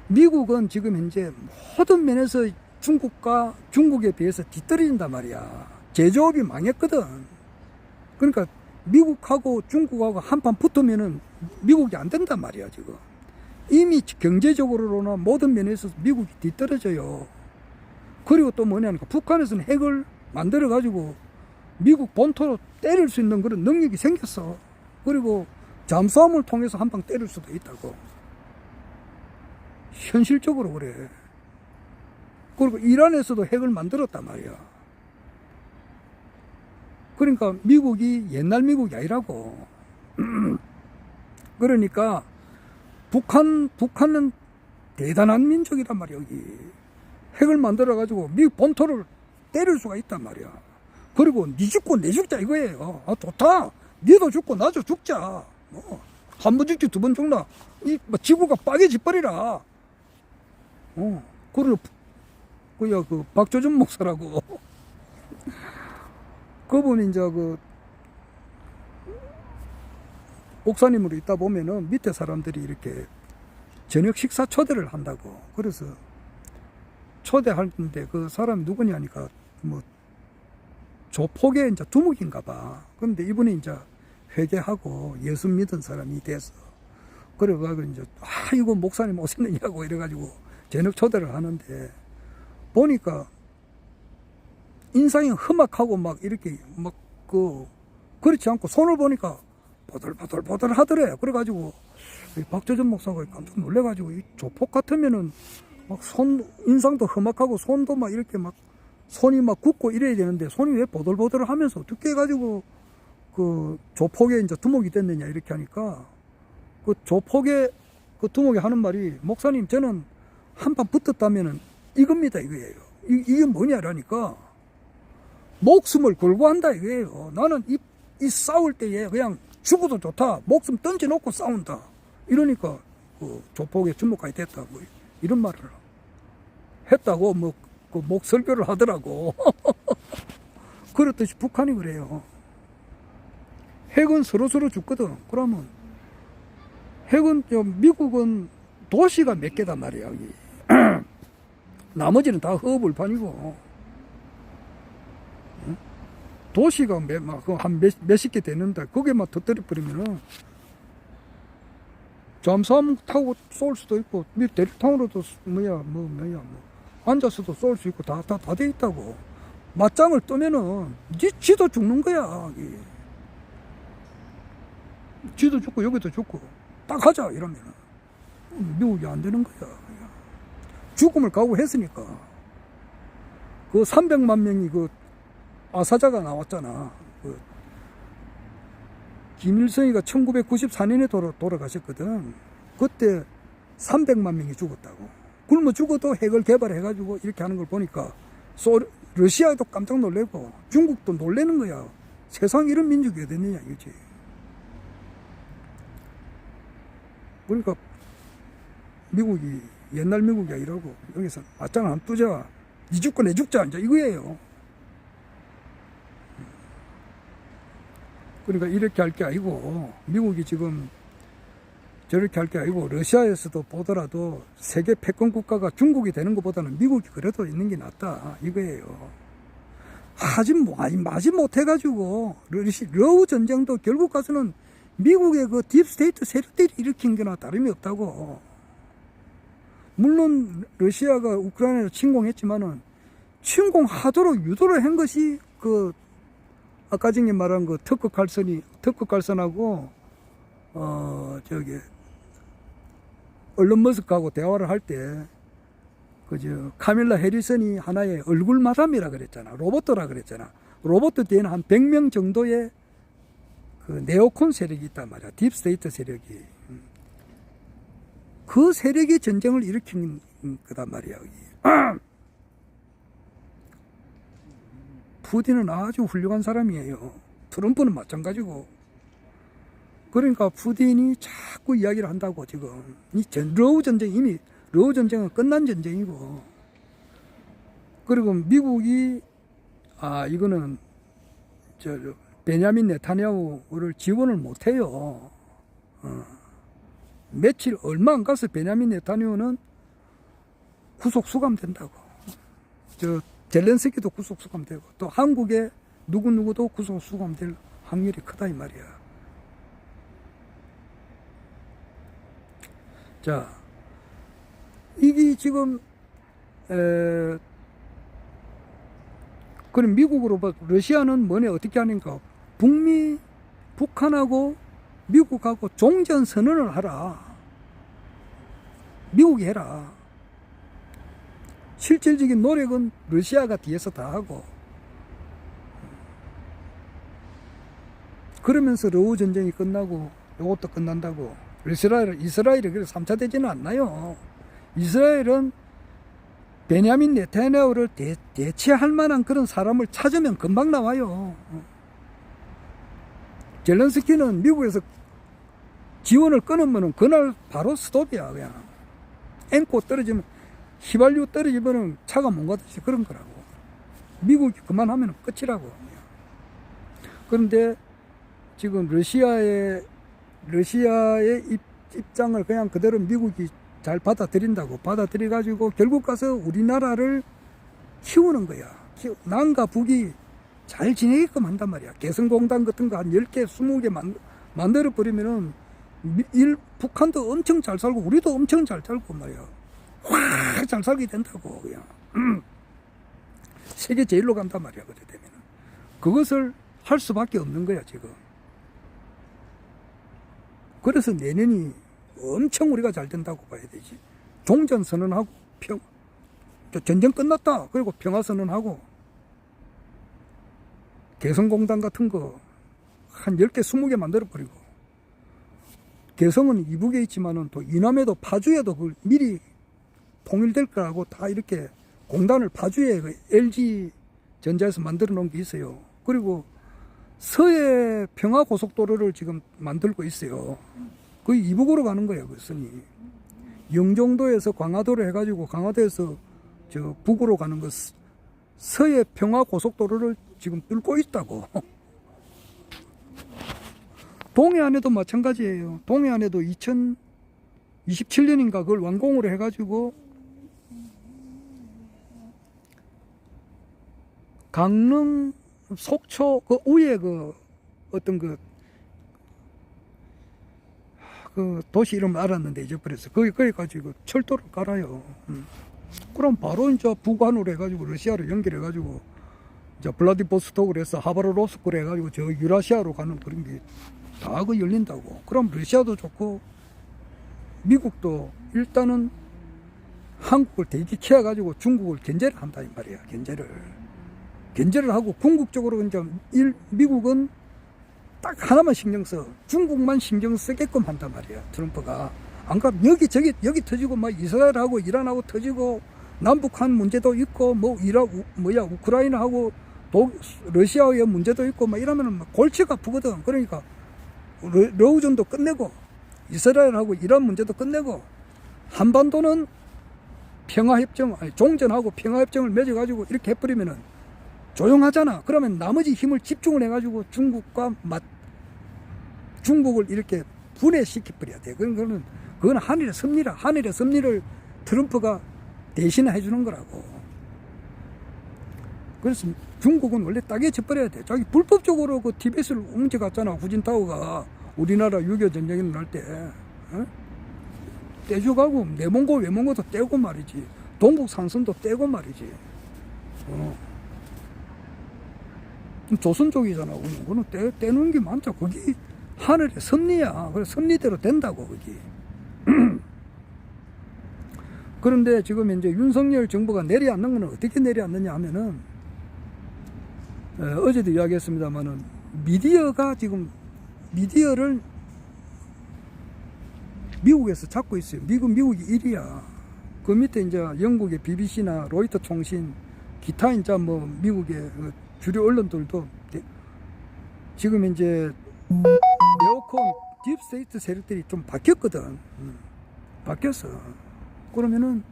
미국은 지금 현재 모든 면에서 중국에 비해서 뒤떨어진단 말이야. 제조업이 망했거든. 그러니까 미국하고 중국하고 한판 붙으면은 미국이 안 된단 말이야, 지금. 이미 경제적으로나 모든 면에서 미국이 뒤떨어져요. 그리고 또 뭐냐니까 북한에서는 핵을 만들어가지고 미국 본토로 때릴 수 있는 그런 능력이 생겼어. 그리고 잠수함을 통해서 한 방 때릴 수도 있다고. 현실적으로 그래. 그리고 이란에서도 핵을 만들었단 말이야. 그러니까 미국이 옛날 미국이 아니라고. 그러니까 북한은 대단한 민족이란 말이야. 여기 핵을 만들어 가지고 미국 본토를 때릴 수가 있단 말이야. 그리고 니 죽고 내 죽자 이거예요. 아 좋다. 니도 죽고 나도 죽자. 뭐 한 번 죽지 두 번 죽나. 이 뭐 지구가 빠개지 버리라. 그리고 그 박조준 목사라고. 그분이 이제 그 목사님으로 있다 보면은 밑에 사람들이 이렇게 저녁 식사 초대를 한다고. 그래서 초대하는데 그 사람이 누구냐니까 뭐 조폭의 이제 두목인가 봐. 근데 이분이 이제 회개하고 예수 믿은 사람이 돼서 그래가지고 이제 이거 목사님 오셨느냐고 이래가지고 저녁 초대를 하는데 보니까 인상이 험악하고 막 이렇게 막 그렇지 않고 손을 보니까 보들보들 하더래. 그래가지고 박조준 목사가 깜짝 놀래가지고 이 조폭 같으면은 막 인상도 험악하고 손도 막 이렇게 막 손이 막 굳고 이래야 되는데 손이 왜 보들보들 하면서 어떻게 해가지고 그 조폭의 이제 두목이 됐느냐 이렇게 하니까 그 조폭의 그 두목이 하는 말이 목사님 저는 한판 붙었다면은 이겁니다 이거예요. 이게 뭐냐라니까 목숨을 걸고 한다 이거예요. 나는 이 싸울 때에 그냥 죽어도 좋다. 목숨 던져놓고 싸운다. 이러니까 그 조폭의 주목까지 됐다. 뭐 이런 말을 했다고 뭐 그 목 설교를 하더라고. 그렇듯이 북한이 그래요. 핵은 서로 죽거든. 그러면 핵은 미국은 도시가 몇 개단 말이야 여기. 나머지는 다 허허벌판이고. 도시가 한 몇십 개 되는데 거기에만 터뜨려 버리면은 잠수함 타고 쏠 수도 있고 대륙탕으로도 앉아서도 쏠 수 있고 다 돼 있다고. 맞짱을 뜨면은 지도 죽는 거야. 지도 죽고 여기도 죽고 딱 하자 이러면은 미국이 안 되는 거야. 죽음을 각오했으니까. 그 300만 명이 그 아사자가 나왔잖아. 그 김일성이가 1994년에 돌아가셨거든. 그때 300만 명이 죽었다고. 굶어 죽어도 핵을 개발해가지고 이렇게 하는 걸 보니까 러시아도 깜짝 놀래고 중국도 놀래는 거야. 세상에 이런 민족이 어딨느냐 이거지. 그러니까 미국이 옛날 미국이 아니라고 여기서 맞짱 안 뜨자. 니 죽고 내 죽자 이제 이거예요. 그러니까 이렇게 할 게 아니고 미국이 지금 저렇게 할 게 아니고 러시아에서도 보더라도 세계 패권 국가가 중국이 되는 것보다는 미국이 그래도 있는 게 낫다 이거예요. 마지 못해가지고 러우 전쟁도 결국 가서는 미국의 그 딥스테이트 세력들이 일으킨 거나 다름이 없다고. 물론 러시아가 우크라이나를 침공했지만은 침공하도록 유도를 한 것이 그 아까 전에 말한 그 터크 칼선하고 얼른 머스크하고 대화를 할 때, 그저 카밀라 해리슨이 하나의 얼굴 마담이라 그랬잖아. 로봇이라 그랬잖아. 로봇 뒤에는 한 100명 정도의 그 네오콘 세력이 있단 말이야. 딥스테이트 세력이. 그 세력이 전쟁을 일으킨 거단 말이야. 푸틴은 아주 훌륭한 사람이에요. 트럼프는 마찬가지고. 그러니까 푸틴이 자꾸 이야기를 한다고 지금. 러우 전쟁, 이미 러우 전쟁은 끝난 전쟁이고. 그리고 미국이 이거는 베냐민 네타냐후를 지원을 못해요. 며칠 얼마 안 가서 베냐민 네타냐후는 구속 수감된다고. 젤렌스키도 구속 수감되고 또 한국에 누구도 구속 수감될 확률이 크다 이 말이야. 자, 이게 지금 그럼 미국으로 봐. 러시아는 뭐냐 어떻게 하는가? 북한하고 미국하고 종전 선언을 하라. 미국이 해라. 실질적인 노력은 러시아가 뒤에서 다 하고. 그러면서 러우 전쟁이 끝나고 이것도 끝난다고. 이스라엘이 그래서 3차 대전은 안 나요. 이스라엘은 베냐민 네타냐후를 대체할 만한 그런 사람을 찾으면 금방 나와요. 젤렌스키는 미국에서 지원을 끊으면 그날 바로 스톱이야. 그냥 앵코 떨어지면, 휘발유 떨어지면 차가 못 가듯이 그런 거라고. 미국이 그만하면 끝이라고. 그런데 지금 러시아의 입장을 그냥 그대로 미국이 잘 받아들여가지고 결국 가서 우리나라를 키우는 거야. 남과 북이 잘 지내게끔 한단 말이야. 개성공단 같은 거 한 10개, 20개 만들어버리면은 북한도 엄청 잘 살고 우리도 엄청 잘 살고 말이야. 확 잘 살게 된다고 그냥. 세계 제일로 간단 말이야. 그래 되면은 그것을 할 수밖에 없는 거야 지금. 그래서 내년이 엄청 우리가 잘 된다고 봐야 되지. 종전선언하고 전쟁 끝났다. 그리고 평화선언하고 개성공단 같은 거 한 10개, 20개 만들어버리고, 개성은 이북에 있지만은 또 이남에도 파주에도 그 미리 통일될 거라고 다 이렇게 공단을 파주에 그 LG전자에서 만들어 놓은 게 있어요. 그리고 서해 평화고속도로를 지금 만들고 있어요. 거의 이북으로 가는 거예요, 그 선이. 영종도에서 광화도로 해가지고 광화도에서 저 북으로 가는 거 서해 평화고속도로를 지금 뚫고 있다고. 동해안에도 마찬가지예요. 동해안에도 2027년인가 그걸 완공으로 해가지고 강릉, 속초 그 위에 그 어떤 그 도시 이름 알았는데 잊어버렸어. 거기까지 그 철도를 깔아요. 그럼 바로 이제 북한으로 해가지고 러시아로 연결해가지고 이제 블라디보스토크를 해서 하바로로스크를 해가지고 저 유라시아로 가는 그런 게 다 그 열린다고. 그럼 러시아도 좋고 미국도 일단은 한국을 대기키워가지고 중국을 견제를 한다 이 말이야. 견제를 하고 궁극적으로 이제 미국은 딱 하나만 신경 써. 중국만 신경 쓰게끔 한단 말이야. 트럼프가. 안 그러면 여기 터지고 막 이스라엘하고 이란하고 터지고 남북한 문제도 있고 우크라이나하고 러시아의 문제도 있고 막 이러면은 막 골치가 아프거든. 그러니까 러우전도 끝내고 이스라엘하고 이란 문제도 끝내고 한반도는 종전하고 평화협정을 맺어가지고 이렇게 해버리면은 조용하잖아. 그러면 나머지 힘을 집중을 해가지고 중국을 이렇게 분해시켜버려야 돼. 그건 한일의 섭리라. 한일의 섭리를 트럼프가 대신 해주는 거라고. 그래서 중국은 원래 따게 쳐버려야 돼. 자기 불법적으로 그 티베트를 옮겨갔잖아. 후진타오가 우리나라 6.25 전쟁이 날 때. 떼줘가고 내몽고 외몽고도 떼고 말이지. 동북 산선도 떼고 말이지. 조선 쪽이잖아. 그거는 떼는 게 많죠. 거기 하늘의 섭리야. 그래서 섭리대로 된다고 거기. 그런데 지금 이제 윤석열 정부가 내려앉는 거는 어떻게 내려앉느냐 하면은, 어제도 이야기했습니다만은, 미디어를 미국에서 잡고 있어요. 미국이 1위야. 그 밑에 이제 영국의 BBC나 로이터 통신, 기타 이제 뭐 미국의 주류 언론들도 지금 이제 네오콘 딥스테이트 세력들이 좀 바뀌었거든. 바뀌었어. 그러면은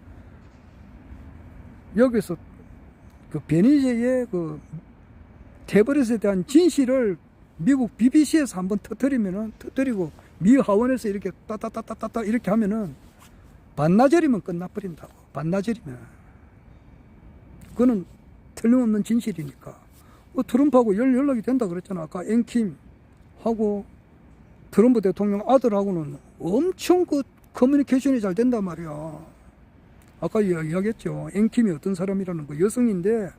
여기서 그 베니제의 그 테버릿에 대한 진실을 미국 BBC에서 한번 터뜨리고 미 하원에서 이렇게 따따따따따 이렇게 하면은 반나절이면 끝나버린다고. 반나절이면. 그거는 틀림없는 진실이니까. 트럼프하고 연락이 된다 그랬잖아. 아까 앵킴하고 트럼프 대통령 아들하고는 엄청 그 커뮤니케이션이 잘 된단 말이야. 아까 이야기했죠. 앵킴이 어떤 사람이라는 거, 여성인데,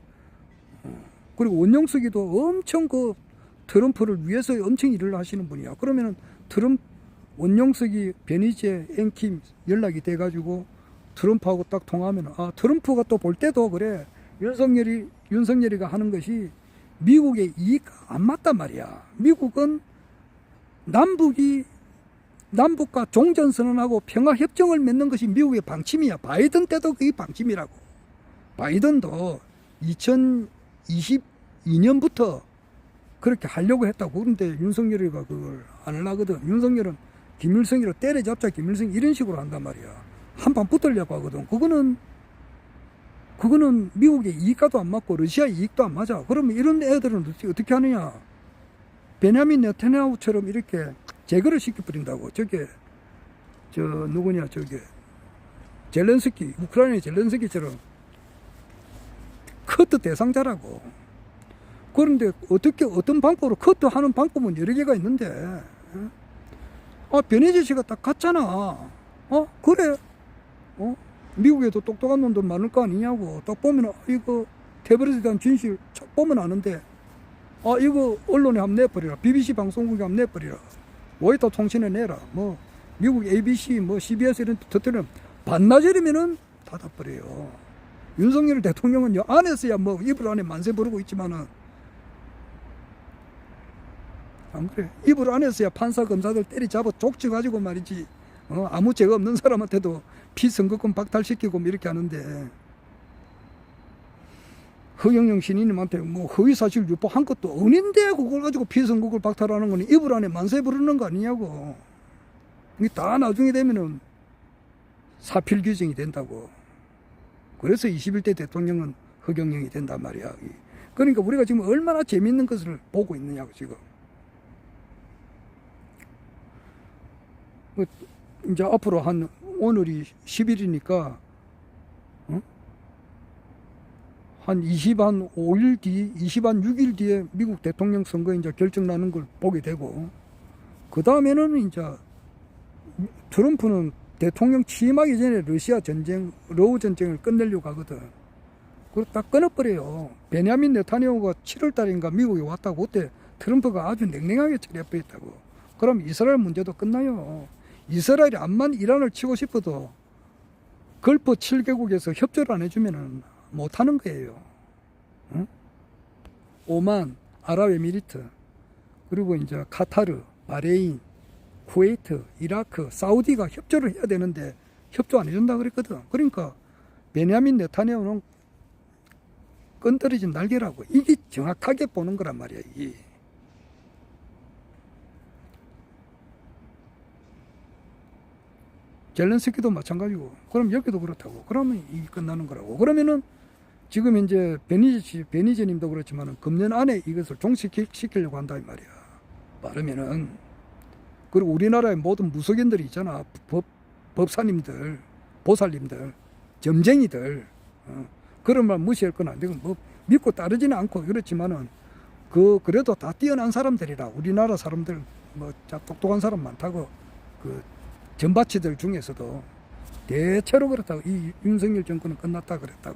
그리고 원영석이도 엄청 그 트럼프를 위해서 엄청 일을 하시는 분이야. 그러면은 원영석이 베니제 앵킴 연락이 돼가지고 트럼프하고 딱 통하면, 트럼프가 또 볼 때도 그래. 윤석열이가 하는 것이 미국의 이익 안 맞단 말이야. 미국은 남북과 종전선언하고 평화협정을 맺는 것이 미국의 방침이야. 바이든 때도 그게 방침이라고. 바이든도 2022년부터 그렇게 하려고 했다고. 그런데 윤석열이가 그걸 안 하거든. 윤석열은 김일성이로 때려잡자 김일성 이런 식으로 한단 말이야. 한판 붙으려고 하거든. 그거는 미국의 이익과도 안 맞고 러시아 이익도 안 맞아. 그러면 이런 애들은 어떻게 하느냐. 베냐민 네타냐후처럼 이렇게 제거를 시켜버린다고. 젤렌스키, 우크라이나의 젤렌스키처럼 커트 대상자라고. 그런데 어떤 방법으로 커트하는 방법은 여러 개가 있는데, 베니제 씨가 딱 갔잖아. 그래. 미국에도 똑똑한 놈들 많을 거 아니냐고. 딱 보면, 이거, 테버릿에 대한 진실 딱 보면 아는데, 이거 언론에 한번 내버리라. BBC 방송국에 한번 내버리라. 로이터 통신에 내라. 뭐, 미국 ABC, 뭐, CBS 이런 데 터뜨리면 반나절이면은 닫아버려요. 윤석열 대통령은 안에서야 뭐, 이불 안에 만세 부르고 있지만은, 안 그래. 이불 안에서야 판사, 검사들 때리잡아 족쳐가지고 말이지. 아무 죄가 없는 사람한테도 피선거권 박탈시키고 이렇게 하는데, 허경영 신인님한테 뭐 허위사실 유포한 것도 아닌데 그걸 가지고 피선거권 박탈하는 거니 이불 안에 만세 부르는 거 아니냐고. 이게 다 나중에 되면은 사필 규정이 된다고. 그래서 21대 대통령은 허경영이 된단 말이야. 그러니까 우리가 지금 얼마나 재밌는 것을 보고 있느냐고 지금. 이제 앞으로 오늘이 10일이니까, 한 5일 뒤, 6일 뒤에 미국 대통령 선거 이제 결정 나는 걸 보게 되고, 그 다음에는 이제 트럼프는 대통령 취임하기 전에 러우 전쟁을 끝내려고 하거든. 그걸 딱 끊어버려요. 베냐민 네타냐후가 7월 달인가 미국에 왔다고. 그때 트럼프가 아주 냉랭하게 처리해버렸다고. 그럼 이스라엘 문제도 끝나요. 이스라엘이 암만 이란을 치고 싶어도 걸프 7개국에서 협조를 안 해주면은 못하는 거예요. 응? 오만, 아랍에미리트, 그리고 이제 카타르, 바레인, 쿠웨이트, 이라크, 사우디가 협조를 해야 되는데 협조 안 해준다 그랬거든. 그러니까 베냐민 네타냐후는 끈떨어진 날개라고. 이게 정확하게 보는 거란 말이야. 이게. 젤렌스키도 마찬가지고. 그럼 여기도 그렇다고. 그러면 이게 끝나는 거라고. 그러면은 지금 이제 베니제님도 그렇지만은 금년 안에 이것을 종식시키려고 한다 이 말이야. 말하면은. 그리고 우리나라의 모든 무속인들이 있잖아. 법사님들, 보살님들, 점쟁이들. 그런 말 무시할 건 안 되고 뭐 믿고 따르지는 않고 그렇지만은 그래도 다 뛰어난 사람들이라. 우리나라 사람들 뭐 똑똑한 사람 많다고. 전바치들 중에서도 대체로 그렇다고. 이 윤석열 정권은 끝났다 그랬다고.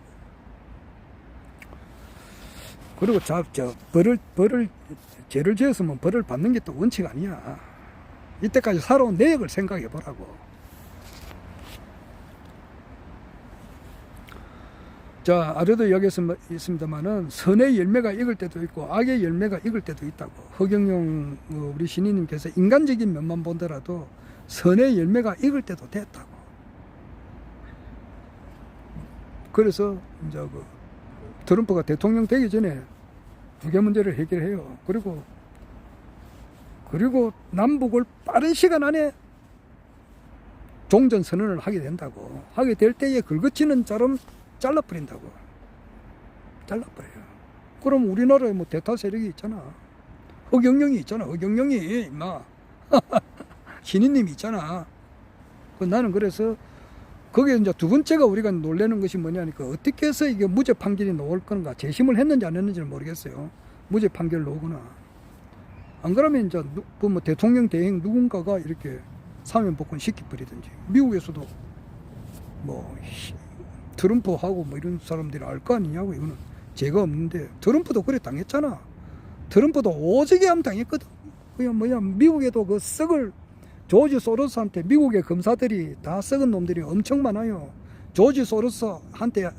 그리고 죄를 지었으면 벌을 받는 게 또 원칙 아니야. 이때까지 살아온 내역을 생각해 보라고. 자, 아래도 이야기했 있습니다만은 선의 열매가 익을 때도 있고 악의 열매가 익을 때도 있다고. 허경영 우리 신인님께서 인간적인 면만 본더라도 선의 열매가 익을 때도 됐다고. 그래서 이제 그 트럼프가 대통령 되기 전에 두 개 문제를 해결해요. 그리고 남북을 빠른 시간 안에 종전 선언을 하게 된다고. 하게 될 때에 긁어치는 자럼 잘라버린다고. 잘라버려요. 그럼 우리나라에 뭐 대타 세력이 있잖아. 허경영이 있잖아. 허경영이 임마. 신인님이 있잖아. 나는 그래서 거기에 이제 두 번째가 우리가 놀라는 것이 뭐냐니까 어떻게 해서 이게 무죄 판결이 나올 건가. 재심을 했는지 안 했는지는 모르겠어요. 무죄 판결 나오거나. 안 그러면 이제 뭐 대통령 대행 누군가가 이렇게 사면복권 시켜버리든지. 미국에서도 뭐 트럼프하고 뭐 이런 사람들이 알 거 아니냐고. 이거는 죄가 없는데 트럼프도 그래 당했잖아. 트럼프도 오지게 함 당했거든. 그냥 뭐냐 미국에도 그 썩을 조지 소로스한테 미국의 검사들이 다 썩은 놈들이 엄청 많아요. 조지 소로스한테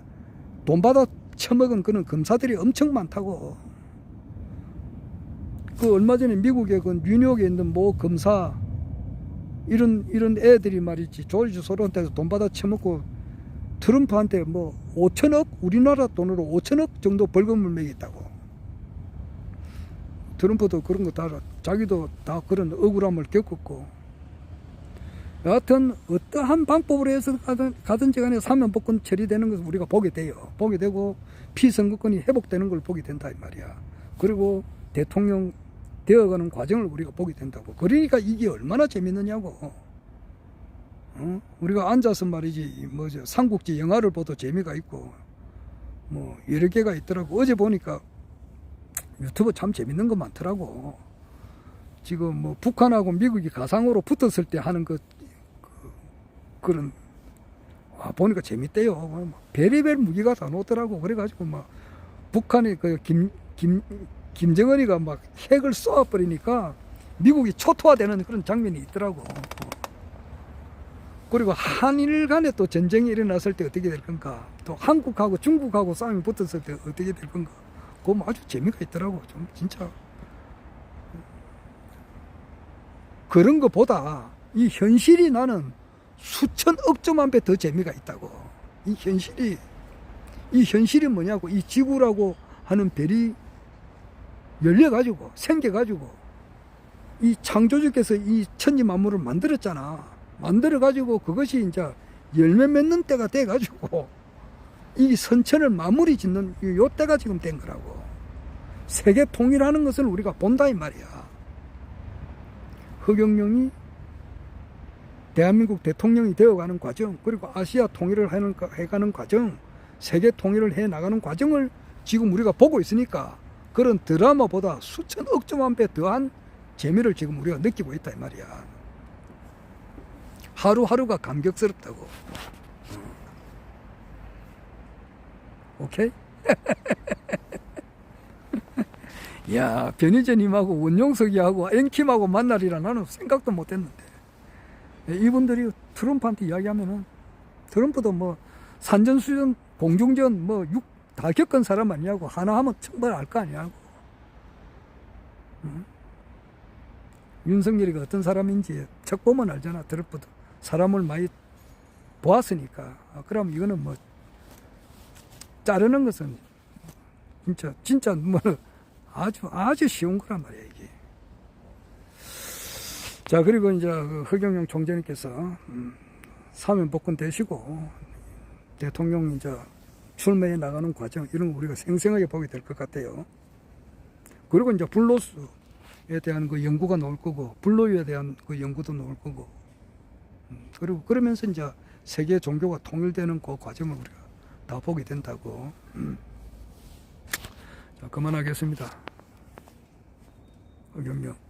돈 받아 처먹은 그런 검사들이 엄청 많다고. 그 얼마 전에 미국의 그 뉴욕에 있는 뭐 검사 이런 애들이 말이지 조지 소로스한테 돈 받아 처먹고 트럼프한테 뭐 5천억 우리나라 돈으로 5천억 정도 벌금을 매겼다고. 트럼프도 그런 거 다 자기도 다 그런 억울함을 겪었고. 여하튼 어떠한 방법으로 해서 가든지 간에 사면복권 처리되는 것을 우리가 보게 돼요. 보게 되고 피선거권이 회복되는 걸 보게 된다 이 말이야. 그리고 대통령 되어가는 과정을 우리가 보게 된다고. 그러니까 이게 얼마나 재밌느냐고. 우리가 앉아서 말이지 뭐죠 삼국지 영화를 봐도 재미가 있고 뭐 여러 개가 있더라고. 어제 보니까 유튜브 참 재밌는 거 많더라고. 지금 뭐 북한하고 미국이 가상으로 붙었을 때 하는 그런 보니까 재밌대요. 별의별 무기가 다 놓더라고. 그래가지고 막 북한의 그 김정은이가 막 핵을 쏘아버리니까 미국이 초토화되는 그런 장면이 있더라고. 그리고 한일 간에 또 전쟁이 일어났을 때 어떻게 될 건가. 또 한국하고 중국하고 싸움이 붙었을 때 어떻게 될 건가. 그거 아주 재미가 있더라고. 좀 진짜. 그런 것보다 이 현실이 나는 수천억 조만 배 더 재미가 있다고. 이 현실이 뭐냐고. 이 지구라고 하는 별이 열려가지고 생겨가지고 이 창조주께서 이 천지 만물을 만들었잖아. 만들어가지고 그것이 이제 열매 맺는 때가 돼가지고 이 선천을 마무리 짓는 요 때가 지금 된 거라고. 세계 통일하는 것을 우리가 본다 이 말이야. 허경영이 대한민국 대통령이 되어가는 과정, 그리고 아시아 통일을 해가는 과정, 세계 통일을 해나가는 과정을 지금 우리가 보고 있으니까 그런 드라마보다 수천억 조만 배 더한 재미를 지금 우리가 느끼고 있다 이 말이야. 하루하루가 감격스럽다고. 오케이? 야, 변희재님하고 원용석이하고 앵킴하고 만나리라 나는 생각도 못했는데. 이분들이 트럼프한테 이야기하면은 트럼프도 뭐 산전수전 공중전 뭐 다 겪은 사람 아니냐고. 하나 하면 정말 알 거 아니냐고. 윤석열이가 어떤 사람인지 척 보면 알잖아. 트럼프도 사람을 많이 보았으니까. 그럼 이거는 뭐 자르는 것은 진짜 뭐 아주 쉬운 거란 말이야 이게. 자, 그리고 이제 그 허경영 총재님께서 사면복권 되시고 대통령 이제 출마해 나가는 과정 이런 거 우리가 생생하게 보게 될 것 같아요. 그리고 이제 불로스에 대한 그 연구가 나올 거고 불로유에 대한 그 연구도 나올 거고 그리고 그러면서 이제 세계 종교가 통일되는 그 과정을 우리가 다 보게 된다고. 자, 그만하겠습니다. 허경영.